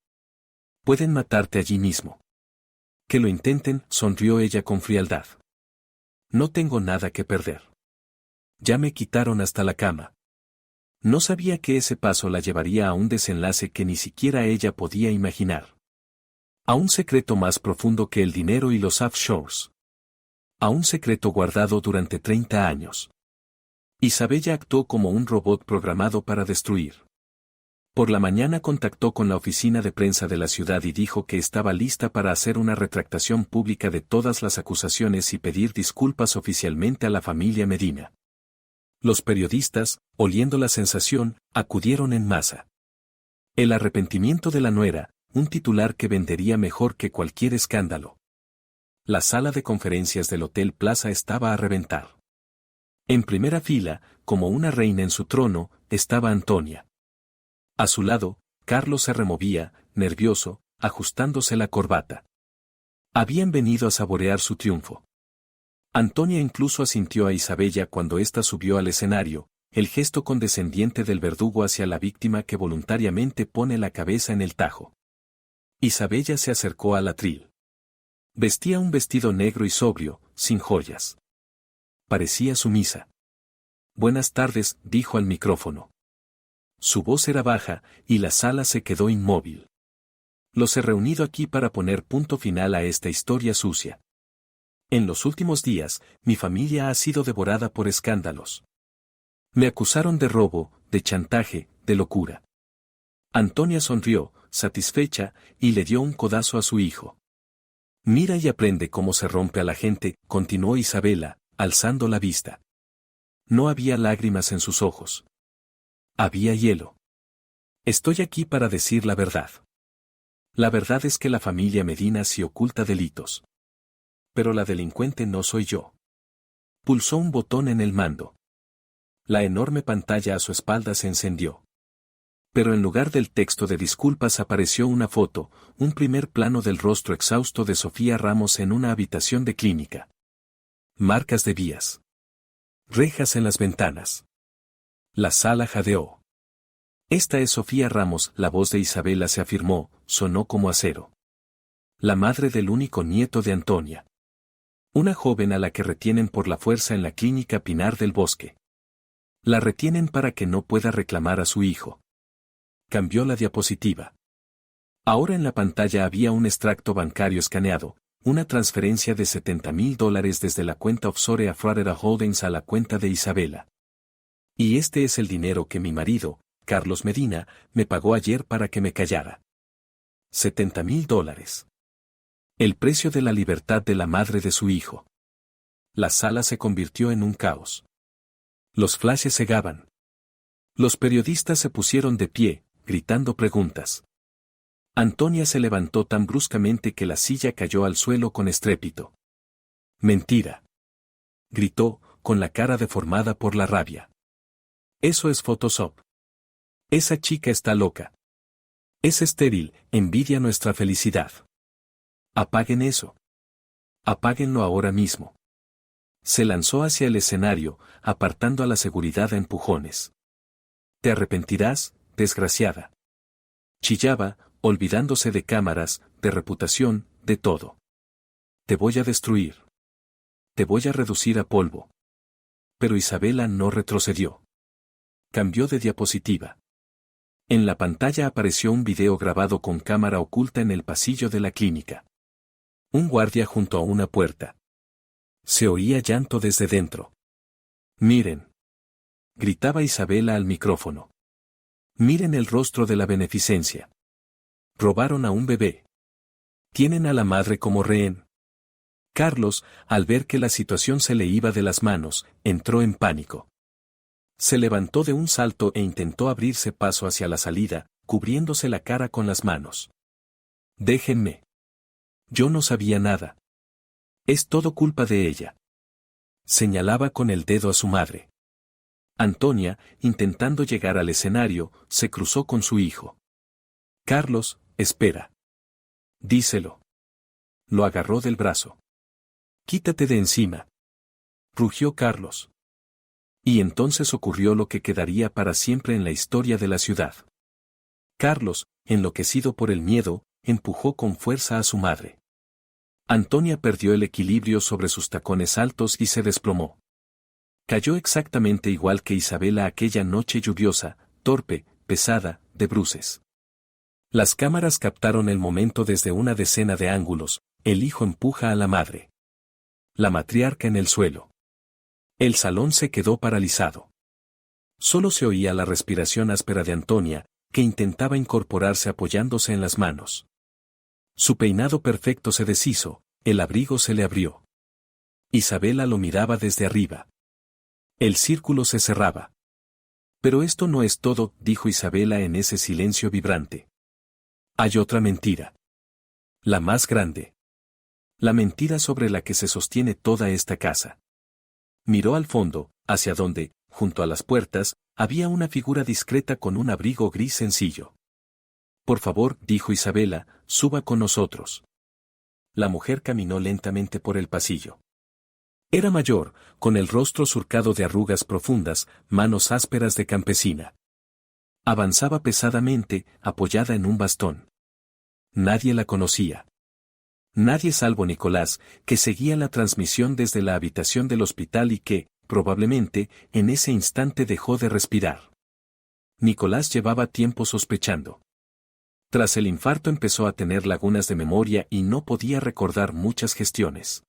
Speaker 1: Pueden matarte allí mismo. Que lo intenten, sonrió ella con frialdad. No tengo nada que perder. Ya me quitaron hasta la cama. No sabía que ese paso la llevaría a un desenlace que ni siquiera ella podía imaginar. A un secreto más profundo que el dinero y los offshores. A un secreto guardado durante 30 años. Isabella actuó como un robot programado para destruir. Por la mañana contactó con la oficina de prensa de la ciudad y dijo que estaba lista para hacer una retractación pública de todas las acusaciones y pedir disculpas oficialmente a la familia Medina. Los periodistas, oliendo la sensación, acudieron en masa. El arrepentimiento de la nuera, un titular que vendería mejor que cualquier escándalo. La sala de conferencias del Hotel Plaza estaba a reventar. En primera fila, como una reina en su trono, estaba Antonia. A su lado, Carlos se removía, nervioso, ajustándose la corbata. Habían venido a saborear su triunfo. Antonia incluso asintió a Isabella cuando ésta subió al escenario, el gesto condescendiente del verdugo hacia la víctima que voluntariamente pone la cabeza en el tajo. Isabella se acercó al atril. Vestía un vestido negro y sobrio, sin joyas. Parecía sumisa. Buenas tardes, dijo al micrófono. Su voz era baja, y la sala se quedó inmóvil. Los he reunido aquí para poner punto final a esta historia sucia. En los últimos días, mi familia ha sido devorada por escándalos. Me acusaron de robo, de chantaje, de locura. Antonia sonrió, satisfecha, y le dio un codazo a su hijo. Mira y aprende cómo se rompe a la gente, continuó Isabela, alzando la vista. No había lágrimas en sus ojos. Había hielo. Estoy aquí para decir la verdad. La verdad es que la familia Medina sí oculta delitos. Pero la delincuente no soy yo. Pulsó un botón en el mando. La enorme pantalla a su espalda se encendió. Pero en lugar del texto de disculpas apareció una foto, un primer plano del rostro exhausto de Sofía Ramos en una habitación de clínica. Marcas de vías. Rejas en las ventanas. La sala jadeó. Esta es Sofía Ramos, la voz de Isabela se afirmó, sonó como acero. La madre del único nieto de Antonia. Una joven a la que retienen por la fuerza en la clínica Pinar del Bosque. La retienen para que no pueda reclamar a su hijo. Cambió la diapositiva. Ahora en la pantalla había un extracto bancario escaneado, una transferencia de $70,000 desde la cuenta offshore Afrarera Holdings a la cuenta de Isabela. Y este es el dinero que mi marido, Carlos Medina, me pagó ayer para que me callara. $70,000. El precio de la libertad de la madre de su hijo. La sala se convirtió en un caos. Los flashes cegaban. Los periodistas se pusieron de pie, gritando preguntas. Antonia se levantó tan bruscamente que la silla cayó al suelo con estrépito. Mentira. Gritó, con la cara deformada por la rabia. Eso es Photoshop. Esa chica está loca. Es estéril, envidia nuestra felicidad. Apaguen eso. Apáguenlo ahora mismo. Se lanzó hacia el escenario, apartando a la seguridad a empujones. Te arrepentirás, desgraciada. Chillaba, olvidándose de cámaras, de reputación, de todo. Te voy a destruir. Te voy a reducir a polvo. Pero Isabela no retrocedió. Cambió de diapositiva. En la pantalla apareció un video grabado con cámara oculta en el pasillo de la clínica. Un guardia junto a una puerta. Se oía llanto desde dentro. Miren. Gritaba Isabela al micrófono. Miren el rostro de la beneficencia. Robaron a un bebé. Tienen a la madre como rehén. Carlos, al ver que la situación se le iba de las manos, entró en pánico. Se levantó de un salto e intentó abrirse paso hacia la salida, cubriéndose la cara con las manos. Déjenme. Yo no sabía nada. Es todo culpa de ella. Señalaba con el dedo a su madre. Antonia, intentando llegar al escenario, se cruzó con su hijo. Carlos, espera. Díselo. Lo agarró del brazo. Quítate de encima. Rugió Carlos. Y entonces ocurrió lo que quedaría para siempre en la historia de la ciudad. Carlos, enloquecido por el miedo, empujó con fuerza a su madre. Antonia perdió el equilibrio sobre sus tacones altos y se desplomó. Cayó exactamente igual que Isabela aquella noche lluviosa, torpe, pesada, de bruces. Las cámaras captaron el momento desde una decena de ángulos, el hijo empuja a la madre. La matriarca en el suelo. El salón se quedó paralizado. Solo se oía la respiración áspera de Antonia, que intentaba incorporarse apoyándose en las manos. Su peinado perfecto se deshizo, el abrigo se le abrió. Isabela lo miraba desde arriba. El círculo se cerraba. Pero esto no es todo, dijo Isabela en ese silencio vibrante. Hay otra mentira. La más grande. La mentira sobre la que se sostiene toda esta casa. Miró al fondo, hacia donde, junto a las puertas, había una figura discreta con un abrigo gris sencillo. Por favor, dijo Isabela, suba con nosotros. La mujer caminó lentamente por el pasillo. Era mayor, con el rostro surcado de arrugas profundas, manos ásperas de campesina. Avanzaba pesadamente, apoyada en un bastón. Nadie la conocía. Nadie salvo Nicolás, que seguía la transmisión desde la habitación del hospital y que, probablemente, en ese instante dejó de respirar. Nicolás llevaba tiempo sospechando. Tras el infarto empezó a tener lagunas de memoria y no podía recordar muchas gestiones.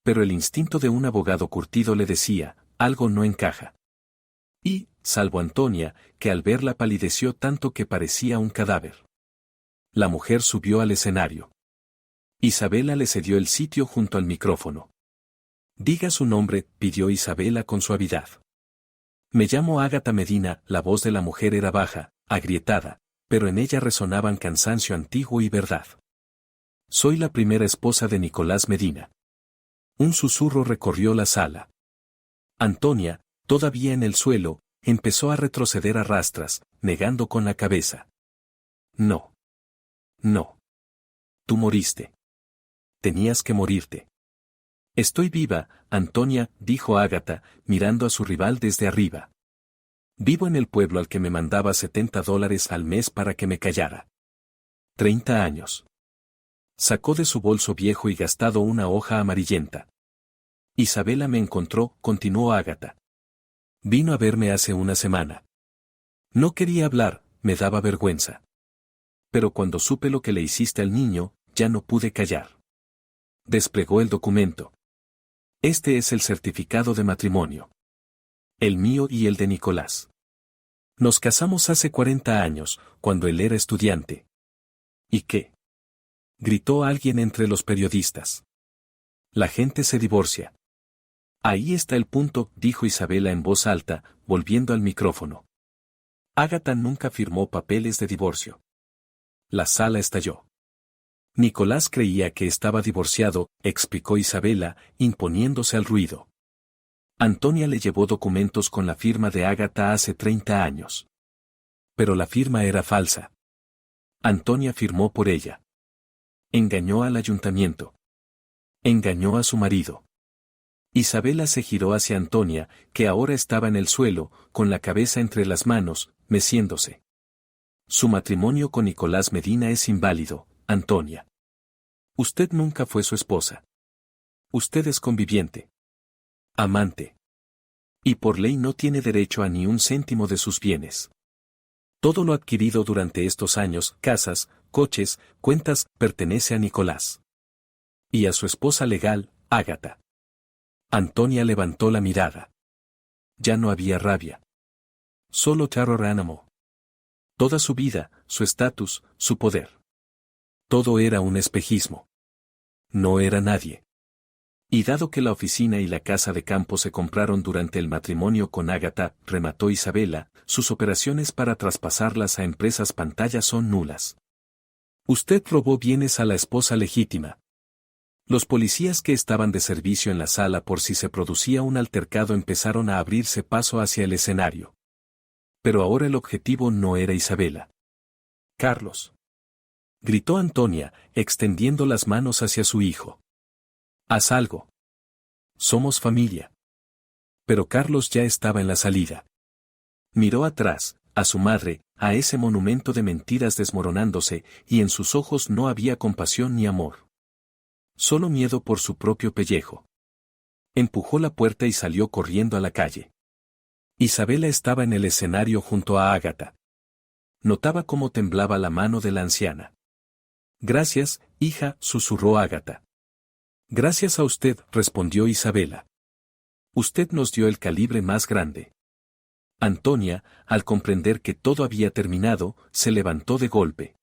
Speaker 1: Pero el instinto de un abogado curtido le decía, algo no encaja. Y, salvo Antonia, que al verla palideció tanto que parecía un cadáver. La mujer subió al escenario. Isabela le cedió el sitio junto al micrófono. Diga su nombre, pidió Isabela con suavidad. Me llamo Ágata Medina. La voz de la mujer era baja, agrietada, pero en ella resonaban cansancio antiguo y verdad. Soy la primera esposa de Nicolás Medina. Un susurro recorrió la sala. Antonia, todavía en el suelo, empezó a retroceder a rastras, negando con la cabeza. No. No. Tú moriste. Tenías que morirte. Estoy viva, Antonia, dijo Ágata, mirando a su rival desde arriba. Vivo en el pueblo al que me mandaba $70 al mes para que me callara. 30 años. Sacó de su bolso viejo y gastado una hoja amarillenta. Isabela me encontró, continuó Ágata. Vino a verme hace una semana. No quería hablar, me daba vergüenza. Pero cuando supe lo que le hiciste al niño, ya no pude callar. Desplegó el documento. Este es el certificado de matrimonio. El mío y el de Nicolás. Nos casamos hace 40 años, cuando él era estudiante. ¿Y qué? Gritó alguien entre los periodistas. La gente se divorcia. Ahí está el punto, dijo Isabela en voz alta, volviendo al micrófono. Ágata nunca firmó papeles de divorcio. La sala estalló. Nicolás creía que estaba divorciado, explicó Isabela, imponiéndose al ruido. Antonia le llevó documentos con la firma de Ágata hace 30 años. Pero la firma era falsa. Antonia firmó por ella. Engañó al ayuntamiento. Engañó a su marido. Isabela se giró hacia Antonia, que ahora estaba en el suelo, con la cabeza entre las manos, meciéndose. Su matrimonio con Nicolás Medina es inválido, Antonia. Usted nunca fue su esposa. Usted es conviviente. Amante. Y por ley no tiene derecho a ni un céntimo de sus bienes. Todo lo adquirido durante estos años, casas, coches, cuentas, pertenece a Nicolás. Y a su esposa legal, Ágata. Antonia levantó la mirada. Ya no había rabia. Solo terror ánimo. Toda su vida, su estatus, su poder. Todo era un espejismo. No era nadie. Y dado que la oficina y la casa de campo se compraron durante el matrimonio con Ágata, remató Isabela, sus operaciones para traspasarlas a empresas pantalla son nulas. Usted robó bienes a la esposa legítima. Los policías que estaban de servicio en la sala por si se producía un altercado empezaron a abrirse paso hacia el escenario. Pero ahora el objetivo no era Isabela. Carlos. Gritó Antonia, extendiendo las manos hacia su hijo. Haz algo. Somos familia. Pero Carlos ya estaba en la salida. Miró atrás, a su madre, a ese monumento de mentiras desmoronándose, y en sus ojos no había compasión ni amor. Solo miedo por su propio pellejo. Empujó la puerta y salió corriendo a la calle. Isabela estaba en el escenario junto a Ágata. Notaba cómo temblaba la mano de la anciana. Gracias, hija, susurró Ágata. Gracias a usted, respondió Isabela. Usted nos dio el calibre más grande. Antonia, al comprender que todo había terminado, se levantó de golpe.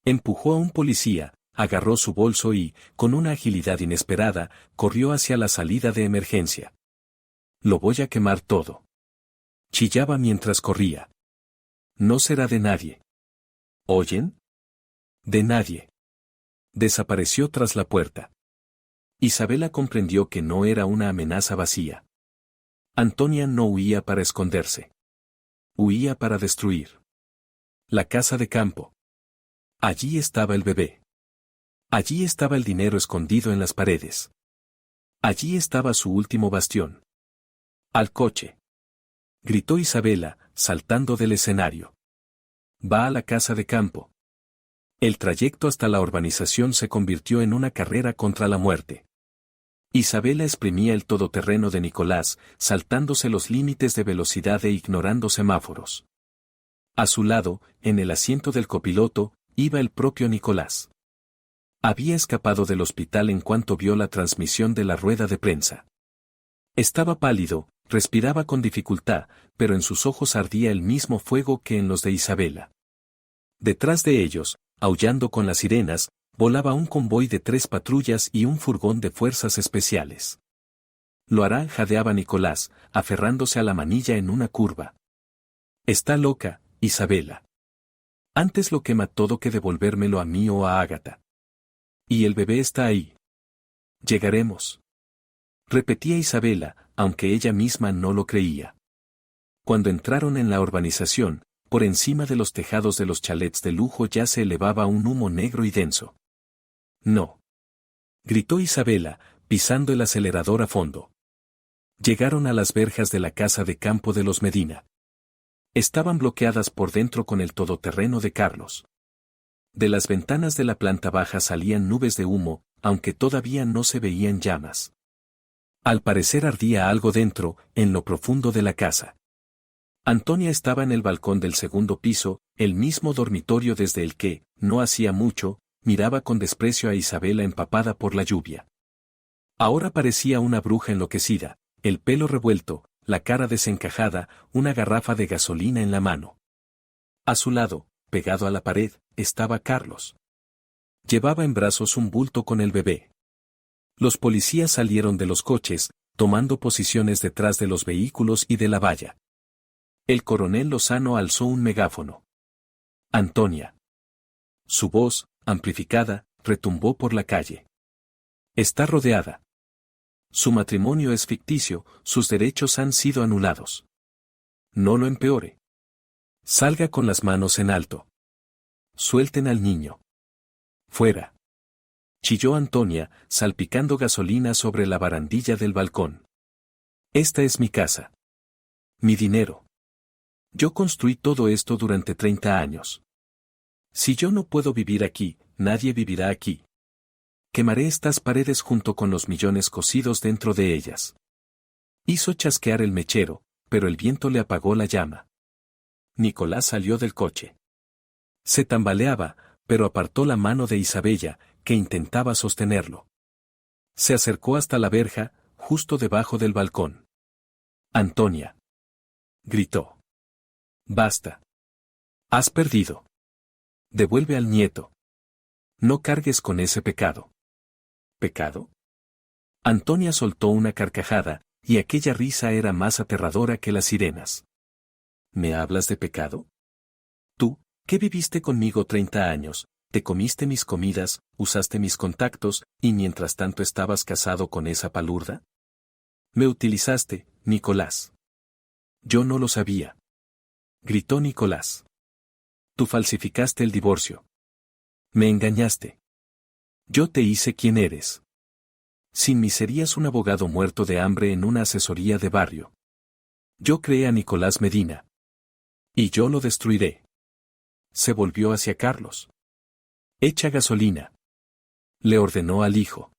Speaker 1: Empujó a un policía, agarró su bolso y, con una agilidad inesperada, corrió hacia la salida de emergencia. Lo voy a quemar todo. Chillaba mientras corría. No será de nadie. ¿Oyen? De nadie. Desapareció tras la puerta. Isabela comprendió que no era una amenaza vacía. Antonia no huía para esconderse. Huía para destruir. La casa de campo. Allí estaba el bebé. Allí estaba el dinero escondido en las paredes. Allí estaba su último bastión. Al coche. Gritó Isabela, saltando del escenario. Va a la casa de campo. El trayecto hasta la urbanización se convirtió en una carrera contra la muerte. Isabela exprimía el todoterreno de Nicolás, saltándose los límites de velocidad e ignorando semáforos. A su lado, en el asiento del copiloto, iba el propio Nicolás. Había escapado del hospital en cuanto vio la transmisión de la rueda de prensa. Estaba pálido, respiraba con dificultad, pero en sus ojos ardía el mismo fuego que en los de Isabela. Detrás de ellos, aullando con las sirenas, volaba un convoy de 3 patrullas y un furgón de fuerzas especiales. Lo hará, jadeaba Nicolás, aferrándose a la manilla en una curva. Está loca, Isabela. Antes lo quema todo que devolvérmelo a mí o a Ágata. Y el bebé está ahí. Llegaremos. Repetía Isabela, aunque ella misma no lo creía. Cuando entraron en la urbanización, por encima de los tejados de los chalets de lujo ya se elevaba un humo negro y denso. No. Gritó Isabela, pisando el acelerador a fondo. Llegaron a las verjas de la casa de campo de los Medina. Estaban bloqueadas por dentro con el todoterreno de Carlos. De las ventanas de la planta baja salían nubes de humo, aunque todavía no se veían llamas. Al parecer ardía algo dentro, en lo profundo de la casa. Antonia estaba en el balcón del segundo piso, el mismo dormitorio desde el que, no hacía mucho, miraba con desprecio a Isabela empapada por la lluvia. Ahora parecía una bruja enloquecida, el pelo revuelto, la cara desencajada, una garrafa de gasolina en la mano. A su lado, pegado a la pared, estaba Carlos. Llevaba en brazos un bulto con el bebé. Los policías salieron de los coches, tomando posiciones detrás de los vehículos y de la valla. El coronel Lozano alzó un megáfono. Antonia. Su voz, amplificada, retumbó por la calle. Está rodeada. Su matrimonio es ficticio, sus derechos han sido anulados. No lo empeore. Salga con las manos en alto. Suelten al niño. Fuera. Chilló Antonia, salpicando gasolina sobre la barandilla del balcón. Esta es mi casa. Mi dinero. Yo construí todo esto durante 30 años. Si yo no puedo vivir aquí, nadie vivirá aquí. Quemaré estas paredes junto con los millones cosidos dentro de ellas. Hizo chasquear el mechero, pero el viento le apagó la llama. Nicolás salió del coche. Se tambaleaba, pero apartó la mano de Isabella, que intentaba sostenerlo. Se acercó hasta la verja, justo debajo del balcón. Antonia. Gritó. Basta. Has perdido. Devuelve al nieto. No cargues con ese pecado. ¿Pecado? Antonia soltó una carcajada, y aquella risa era más aterradora que las sirenas. ¿Me hablas de pecado? Tú, que viviste conmigo 30 años, te comiste mis comidas, usaste mis contactos, y mientras tanto estabas casado con esa palurda. Me utilizaste, Nicolás. Yo no lo sabía. Gritó Nicolás. Tú falsificaste el divorcio. Me engañaste. Yo te hice quien eres. Sin mí serías un abogado muerto de hambre en una asesoría de barrio. Yo creé a Nicolás Medina. Y yo lo destruiré. Se volvió hacia Carlos. Echa gasolina. Le ordenó al hijo.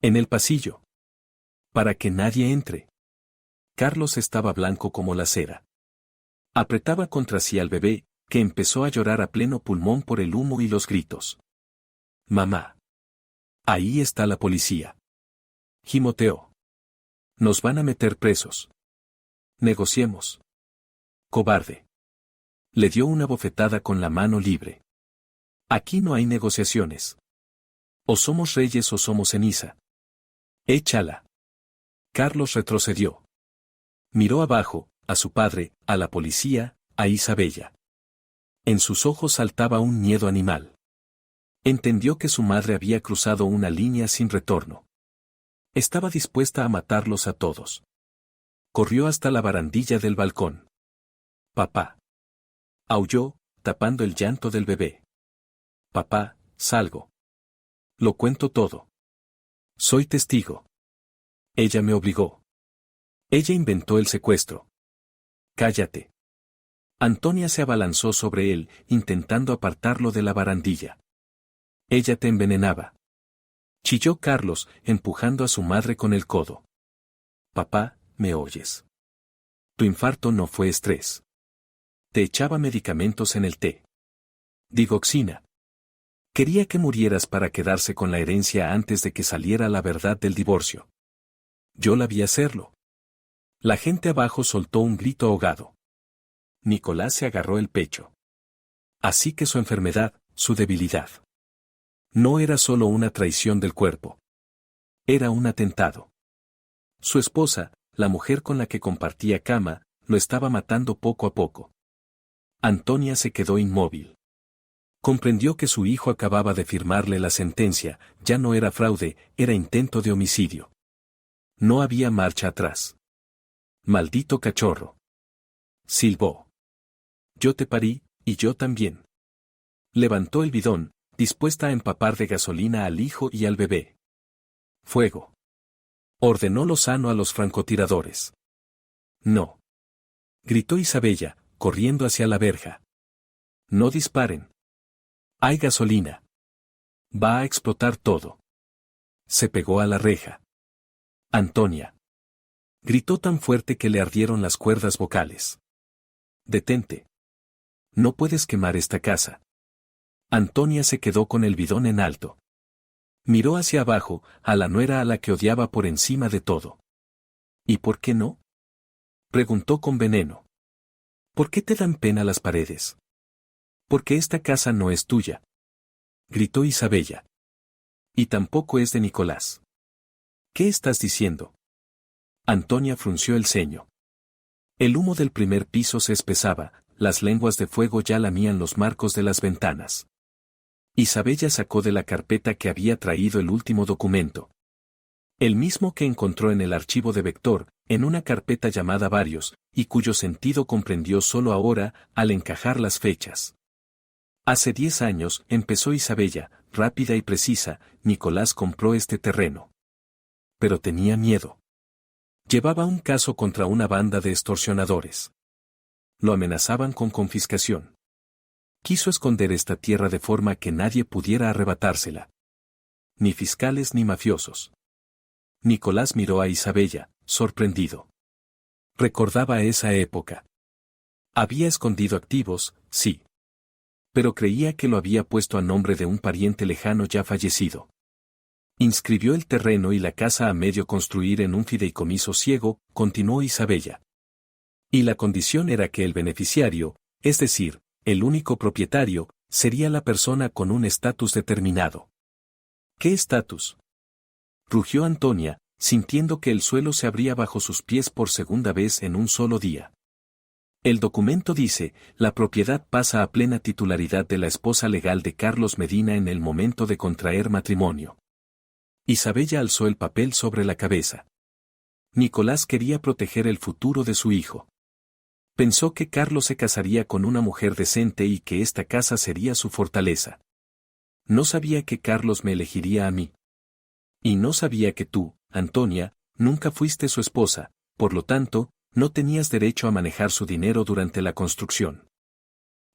Speaker 1: En el pasillo. Para que nadie entre. Carlos estaba blanco como la cera. Apretaba contra sí al bebé, que empezó a llorar a pleno pulmón por el humo y los gritos. Mamá. Ahí está la policía. Gimoteó. Nos van a meter presos. Negociemos. Cobarde. Le dio una bofetada con la mano libre. Aquí no hay negociaciones. O somos reyes o somos ceniza. Échala. Carlos retrocedió. Miró abajo, a su padre, a la policía, a Isabella. En sus ojos saltaba un miedo animal. Entendió que su madre había cruzado una línea sin retorno. Estaba dispuesta a matarlos a todos. Corrió hasta la barandilla del balcón. Papá. Aulló, tapando el llanto del bebé. Papá, salgo. Lo cuento todo. Soy testigo. Ella me obligó. Ella inventó el secuestro. Cállate. Antonia se abalanzó sobre él, intentando apartarlo de la barandilla. Ella te envenenaba. Chilló Carlos, empujando a su madre con el codo. Papá, ¿me oyes? Tu infarto no fue estrés. Te echaba medicamentos en el té. Digoxina. Quería que murieras para quedarse con la herencia antes de que saliera la verdad del divorcio. Yo la vi hacerlo. La gente abajo soltó un grito ahogado. Nicolás se agarró el pecho. Así que su enfermedad, su debilidad. No era solo una traición del cuerpo. Era un atentado. Su esposa, la mujer con la que compartía cama, lo estaba matando poco a poco. Antonia se quedó inmóvil. Comprendió que su hijo acababa de firmarle la sentencia, ya no era fraude, era intento de homicidio. No había marcha atrás. Maldito cachorro. Silbó. Yo te parí, y yo también. Levantó el bidón, dispuesta a empapar de gasolina al hijo y al bebé. Fuego. Ordenó Lozano a los francotiradores. No. Gritó Isabella, corriendo hacia la verja. No disparen. Hay gasolina. Va a explotar todo. Se pegó a la reja. Antonia. Gritó tan fuerte que le ardieron las cuerdas vocales. Detente. No puedes quemar esta casa. Antonia se quedó con el bidón en alto. Miró hacia abajo, a la nuera a la que odiaba por encima de todo. ¿Y por qué no? Preguntó con veneno. ¿Por qué te dan pena las paredes? Porque esta casa no es tuya. Gritó Isabella. Y tampoco es de Nicolás. ¿Qué estás diciendo? Antonia frunció el ceño. El humo del primer piso se espesaba, las lenguas de fuego ya lamían los marcos de las ventanas. Isabella sacó de la carpeta que había traído el último documento. El mismo que encontró en el archivo de Vector, en una carpeta llamada Varios, y cuyo sentido comprendió solo ahora, al encajar las fechas. Hace 10 años, empezó Isabella, rápida y precisa, Nicolás compró este terreno. Pero tenía miedo. Llevaba un caso contra una banda de extorsionadores. Lo amenazaban con confiscación. Quiso esconder esta tierra de forma que nadie pudiera arrebatársela. Ni fiscales ni mafiosos. Nicolás miró a Isabella, sorprendido. Recordaba esa época. Había escondido activos, sí. Pero creía que lo había puesto a nombre de un pariente lejano ya fallecido. Inscribió el terreno y la casa a medio construir en un fideicomiso ciego, continuó Isabella. Y la condición era que el beneficiario, es decir, el único propietario, sería la persona con un estatus determinado. ¿Qué estatus? Rugió Antonia, sintiendo que el suelo se abría bajo sus pies por segunda vez en un solo día. El documento dice, la propiedad pasa a plena titularidad de la esposa legal de Carlos Medina en el momento de contraer matrimonio. Isabella alzó el papel sobre la cabeza. Nicolás quería proteger el futuro de su hijo. Pensó que Carlos se casaría con una mujer decente y que esta casa sería su fortaleza. No sabía que Carlos me elegiría a mí. Y no sabía que tú, Antonia, nunca fuiste su esposa, por lo tanto, no tenías derecho a manejar su dinero durante la construcción.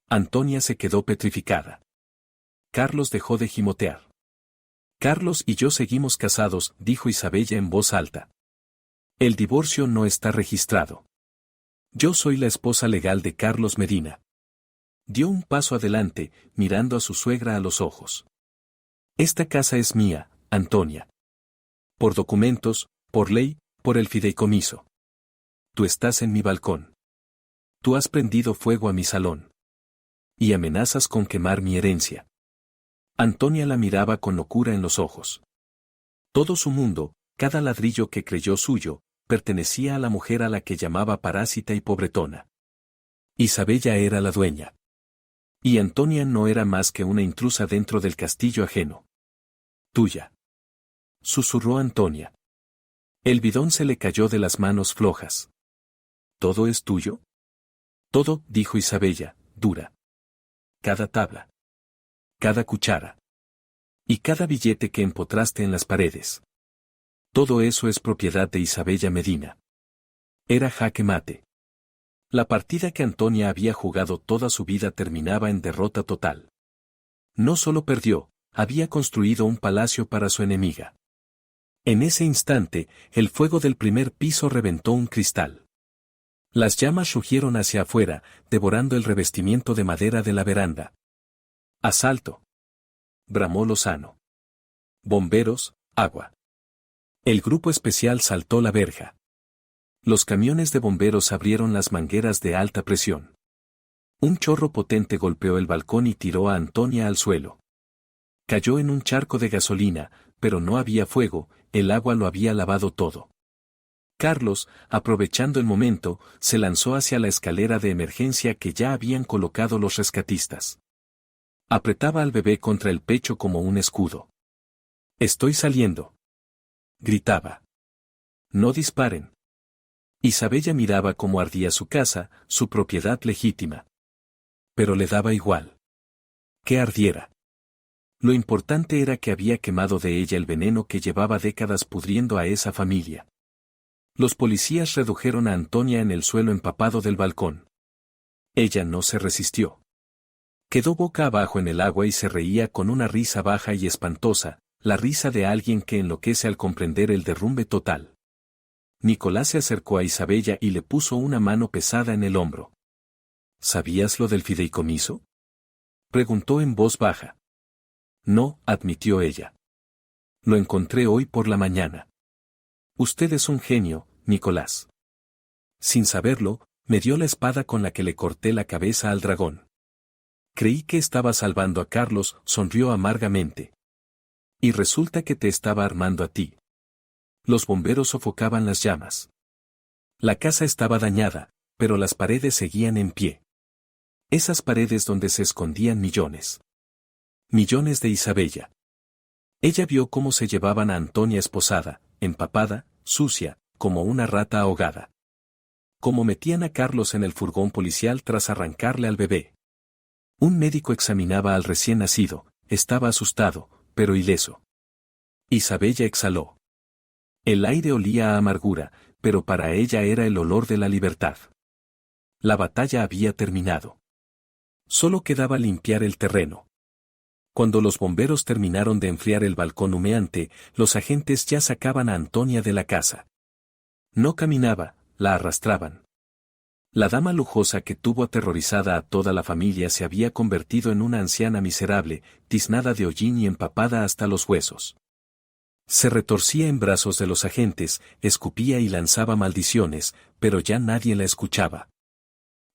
Speaker 1: Antonia se quedó petrificada. Carlos dejó de gimotear. Carlos y yo seguimos casados, dijo Isabella en voz alta. El divorcio no está registrado. Yo soy la esposa legal de Carlos Medina. Dio un paso adelante, mirando a su suegra a los ojos. Esta casa es mía, Antonia. Por documentos, por ley, por el fideicomiso. Tú estás en mi balcón. Tú has prendido fuego a mi salón. Y amenazas con quemar mi herencia. Antonia la miraba con locura en los ojos. Todo su mundo, cada ladrillo que creyó suyo, pertenecía a la mujer a la que llamaba parásita y pobretona. Isabella era la dueña. Y Antonia no era más que una intrusa dentro del castillo ajeno. Tuya. Susurró Antonia. El bidón se le cayó de las manos flojas. ¿Todo es tuyo? Todo, dijo Isabella, dura. Cada tabla. Cada cuchara. Y cada billete que empotraste en las paredes. Todo eso es propiedad de Isabella Medina. Era jaque mate. La partida que Antonia había jugado toda su vida terminaba en derrota total. No solo perdió, había construido un palacio para su enemiga. En ese instante, el fuego del primer piso reventó un cristal. Las llamas rugieron hacia afuera, devorando el revestimiento de madera de la veranda. ¡Asalto! bramó Lozano. Bomberos, agua. El grupo especial saltó la verja. Los camiones de bomberos abrieron las mangueras de alta presión. Un chorro potente golpeó el balcón y tiró a Antonia al suelo. Cayó en un charco de gasolina, pero no había fuego, el agua lo había lavado todo. Carlos, aprovechando el momento, se lanzó hacia la escalera de emergencia que ya habían colocado los rescatistas. Apretaba al bebé contra el pecho como un escudo. «Estoy saliendo», gritaba. «No disparen». Isabella miraba cómo ardía su casa, su propiedad legítima. Pero le daba igual. Que ardiera. Lo importante era que había quemado de ella el veneno que llevaba décadas pudriendo a esa familia. Los policías redujeron a Antonia en el suelo empapado del balcón. Ella no se resistió. Quedó boca abajo en el agua y se reía con una risa baja y espantosa, la risa de alguien que enloquece al comprender el derrumbe total. Nicolás se acercó a Isabella y le puso una mano pesada en el hombro. ¿Sabías lo del fideicomiso?, preguntó en voz baja. No, admitió ella. Lo encontré hoy por la mañana. Usted es un genio, Nicolás. Sin saberlo, me dio la espada con la que le corté la cabeza al dragón. Creí que estaba salvando a Carlos, sonrió amargamente. Y resulta que te estaba armando a ti. Los bomberos sofocaban las llamas. La casa estaba dañada, pero las paredes seguían en pie. Esas paredes donde se escondían millones. Millones de Isabella. Ella vio cómo se llevaban a Antonia esposada, empapada, sucia, como una rata ahogada. Cómo metían a Carlos en el furgón policial tras arrancarle al bebé. Un médico examinaba al recién nacido, estaba asustado, pero ileso. Isabella exhaló. El aire olía a amargura, pero para ella era el olor de la libertad. La batalla había terminado. Solo quedaba limpiar el terreno. Cuando los bomberos terminaron de enfriar el balcón humeante, los agentes ya sacaban a Antonia de la casa. No caminaba, la arrastraban. La dama lujosa que tuvo aterrorizada a toda la familia se había convertido en una anciana miserable, tiznada de hollín y empapada hasta los huesos. Se retorcía en brazos de los agentes, escupía y lanzaba maldiciones, pero ya nadie la escuchaba.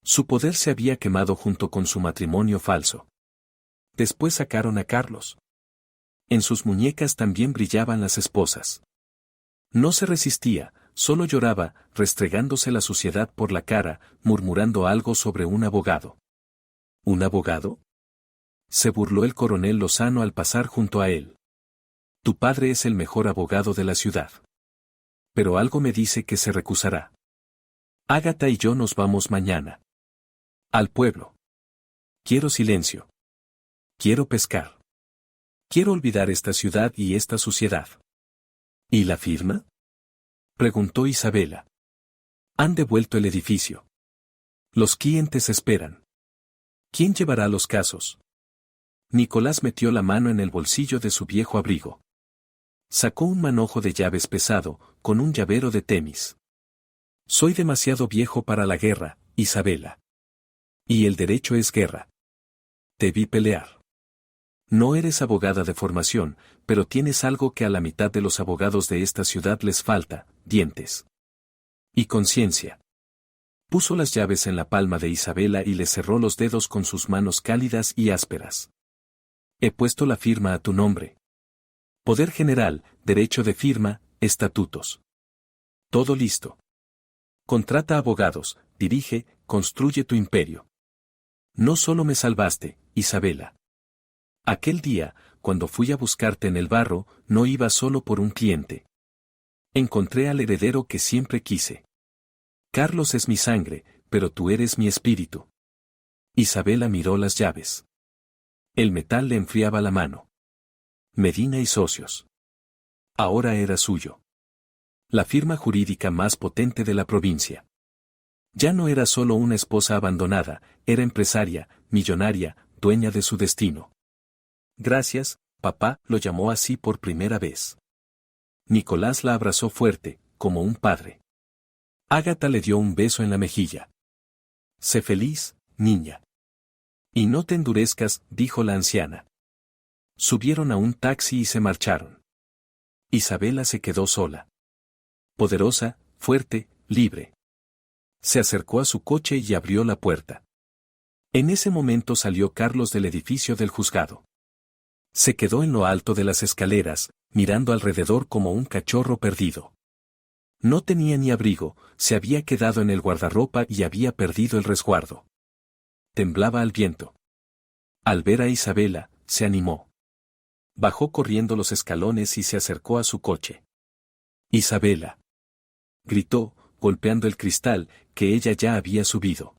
Speaker 1: Su poder se había quemado junto con su matrimonio falso. Después sacaron a Carlos. En sus muñecas también brillaban las esposas. No se resistía, solo lloraba, restregándose la suciedad por la cara, murmurando algo sobre un abogado. ¿Un abogado?, se burló el coronel Lozano al pasar junto a él. Tu padre es el mejor abogado de la ciudad. Pero algo me dice que se recusará. Ágata y yo nos vamos mañana. Al pueblo. Quiero silencio. Quiero pescar. Quiero olvidar esta ciudad y esta suciedad. ¿Y la firma?, preguntó Isabela. Han devuelto el edificio. Los clientes esperan. ¿Quién llevará los casos? Nicolás metió la mano en el bolsillo de su viejo abrigo. Sacó un manojo de llaves pesado, con un llavero de Temis. Soy demasiado viejo para la guerra, Isabela. Y el derecho es guerra. Te vi pelear. No eres abogada de formación, pero tienes algo que a la mitad de los abogados de esta ciudad les falta: dientes. Y conciencia. Puso las llaves en la palma de Isabela y le cerró los dedos con sus manos cálidas y ásperas. He puesto la firma a tu nombre. Poder general, derecho de firma, estatutos. Todo listo. Contrata abogados, dirige, construye tu imperio. No solo me salvaste, Isabela. Aquel día, cuando fui a buscarte en el barro, no iba solo por un cliente. Encontré al heredero que siempre quise. Carlos es mi sangre, pero tú eres mi espíritu. Isabela miró las llaves. El metal le enfriaba la mano. Medina y Socios. Ahora era suyo. La firma jurídica más potente de la provincia. Ya no era solo una esposa abandonada, era empresaria, millonaria, dueña de su destino. Gracias, papá, lo llamó así por primera vez. Nicolás la abrazó fuerte, como un padre. Ágata le dio un beso en la mejilla. Sé feliz, niña. Y no te endurezcas, dijo la anciana. Subieron a un taxi y se marcharon. Isabela se quedó sola. Poderosa, fuerte, libre. Se acercó a su coche y abrió la puerta. En ese momento salió Carlos del edificio del juzgado. Se quedó en lo alto de las escaleras, mirando alrededor como un cachorro perdido. No tenía ni abrigo, se había quedado en el guardarropa y había perdido el resguardo. Temblaba al viento. Al ver a Isabela, se animó. Bajó corriendo los escalones y se acercó a su coche. «Isabela», gritó, golpeando el cristal, que ella ya había subido.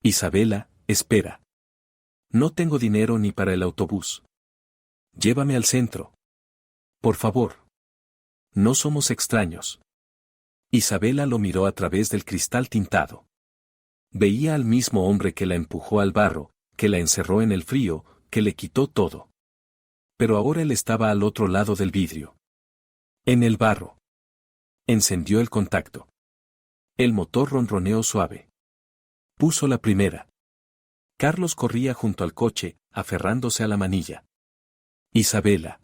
Speaker 1: «Isabela, espera. No tengo dinero ni para el autobús. Llévame al centro. Por favor. No somos extraños». Isabela lo miró a través del cristal tintado. Veía al mismo hombre que la empujó al barro, que la encerró en el frío, que le quitó todo. Pero ahora él estaba al otro lado del vidrio. En el barro. Encendió el contacto. El motor ronroneó suave. Puso la primera. Carlos corría junto al coche, aferrándose a la manilla. «Isabela.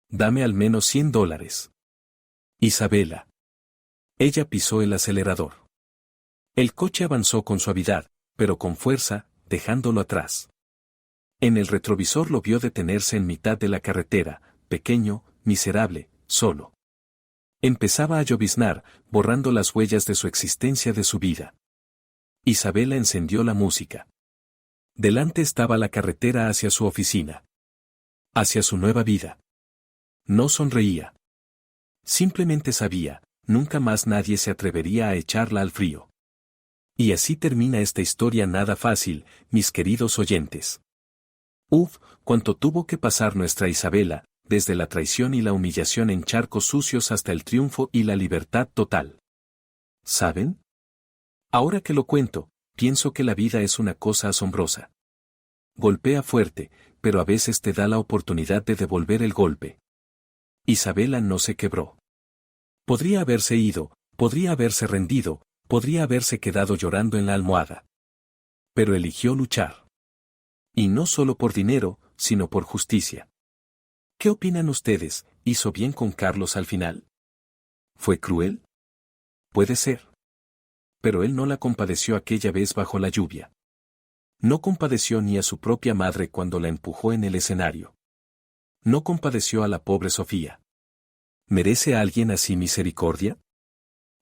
Speaker 1: Dame al menos $100. Isabela». Ella pisó el acelerador. El coche avanzó con suavidad, pero con fuerza, dejándolo atrás. En el retrovisor lo vio detenerse en mitad de la carretera, pequeño, miserable, solo. Empezaba a lloviznar, borrando las huellas de su existencia de su vida. Isabela encendió la música. Delante estaba la carretera hacia su oficina. Hacia su nueva vida. No sonreía. Simplemente sabía, nunca más nadie se atrevería a echarla al frío. Y así termina esta historia nada fácil, mis queridos oyentes. Uf, cuánto tuvo que pasar nuestra Isabela, desde la traición y la humillación en charcos sucios hasta el triunfo y la libertad total. ¿Saben? Ahora que lo cuento, pienso que la vida es una cosa asombrosa. Golpea fuerte, pero a veces te da la oportunidad de devolver el golpe. Isabela no se quebró. Podría haberse ido, podría haberse rendido, podría haberse quedado llorando en la almohada. Pero eligió luchar. Y no solo por dinero, sino por justicia. ¿Qué opinan ustedes? ¿Hizo bien con Carlos al final? ¿Fue cruel? Puede ser. Pero él no la compadeció aquella vez bajo la lluvia. No compadeció ni a su propia madre cuando la empujó en el escenario. No compadeció a la pobre Sofía. ¿Merece a alguien así misericordia?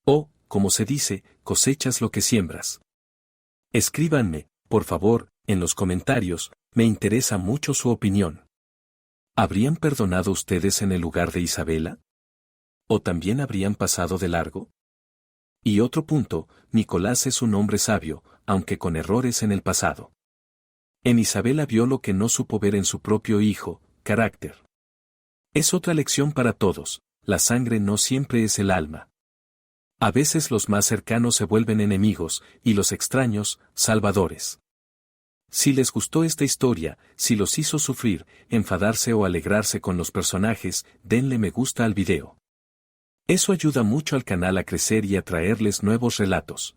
Speaker 1: O, como se dice, cosechas lo que siembras. Escríbanme, por favor, en los comentarios, me interesa mucho su opinión. ¿Habrían perdonado ustedes en el lugar de Isabela? ¿O también habrían pasado de largo? Y otro punto, Nicolás es un hombre sabio, aunque con errores en el pasado. En Isabela vio lo que no supo ver en su propio hijo, carácter. Es otra lección para todos, la sangre no siempre es el alma. A veces los más cercanos se vuelven enemigos, y los extraños, salvadores. Si les gustó esta historia, si los hizo sufrir, enfadarse o alegrarse con los personajes, denle me gusta al video. Eso ayuda mucho al canal a crecer y a traerles nuevos relatos.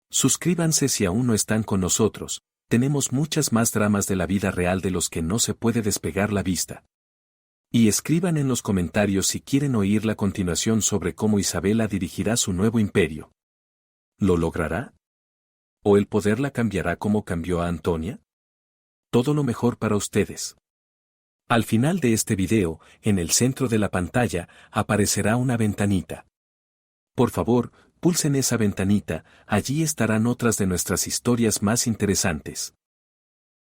Speaker 1: Suscríbanse si aún no están con nosotros, tenemos muchas más dramas de la vida real de los que no se puede despegar la vista. Y escriban en los comentarios si quieren oír la continuación sobre cómo Isabela dirigirá su nuevo imperio. ¿Lo logrará? ¿O el poder la cambiará como cambió a Antonia? Todo lo mejor para ustedes. Al final de este video, en el centro de la pantalla, aparecerá una ventanita. Por favor, pulsen esa ventanita, allí estarán otras de nuestras historias más interesantes.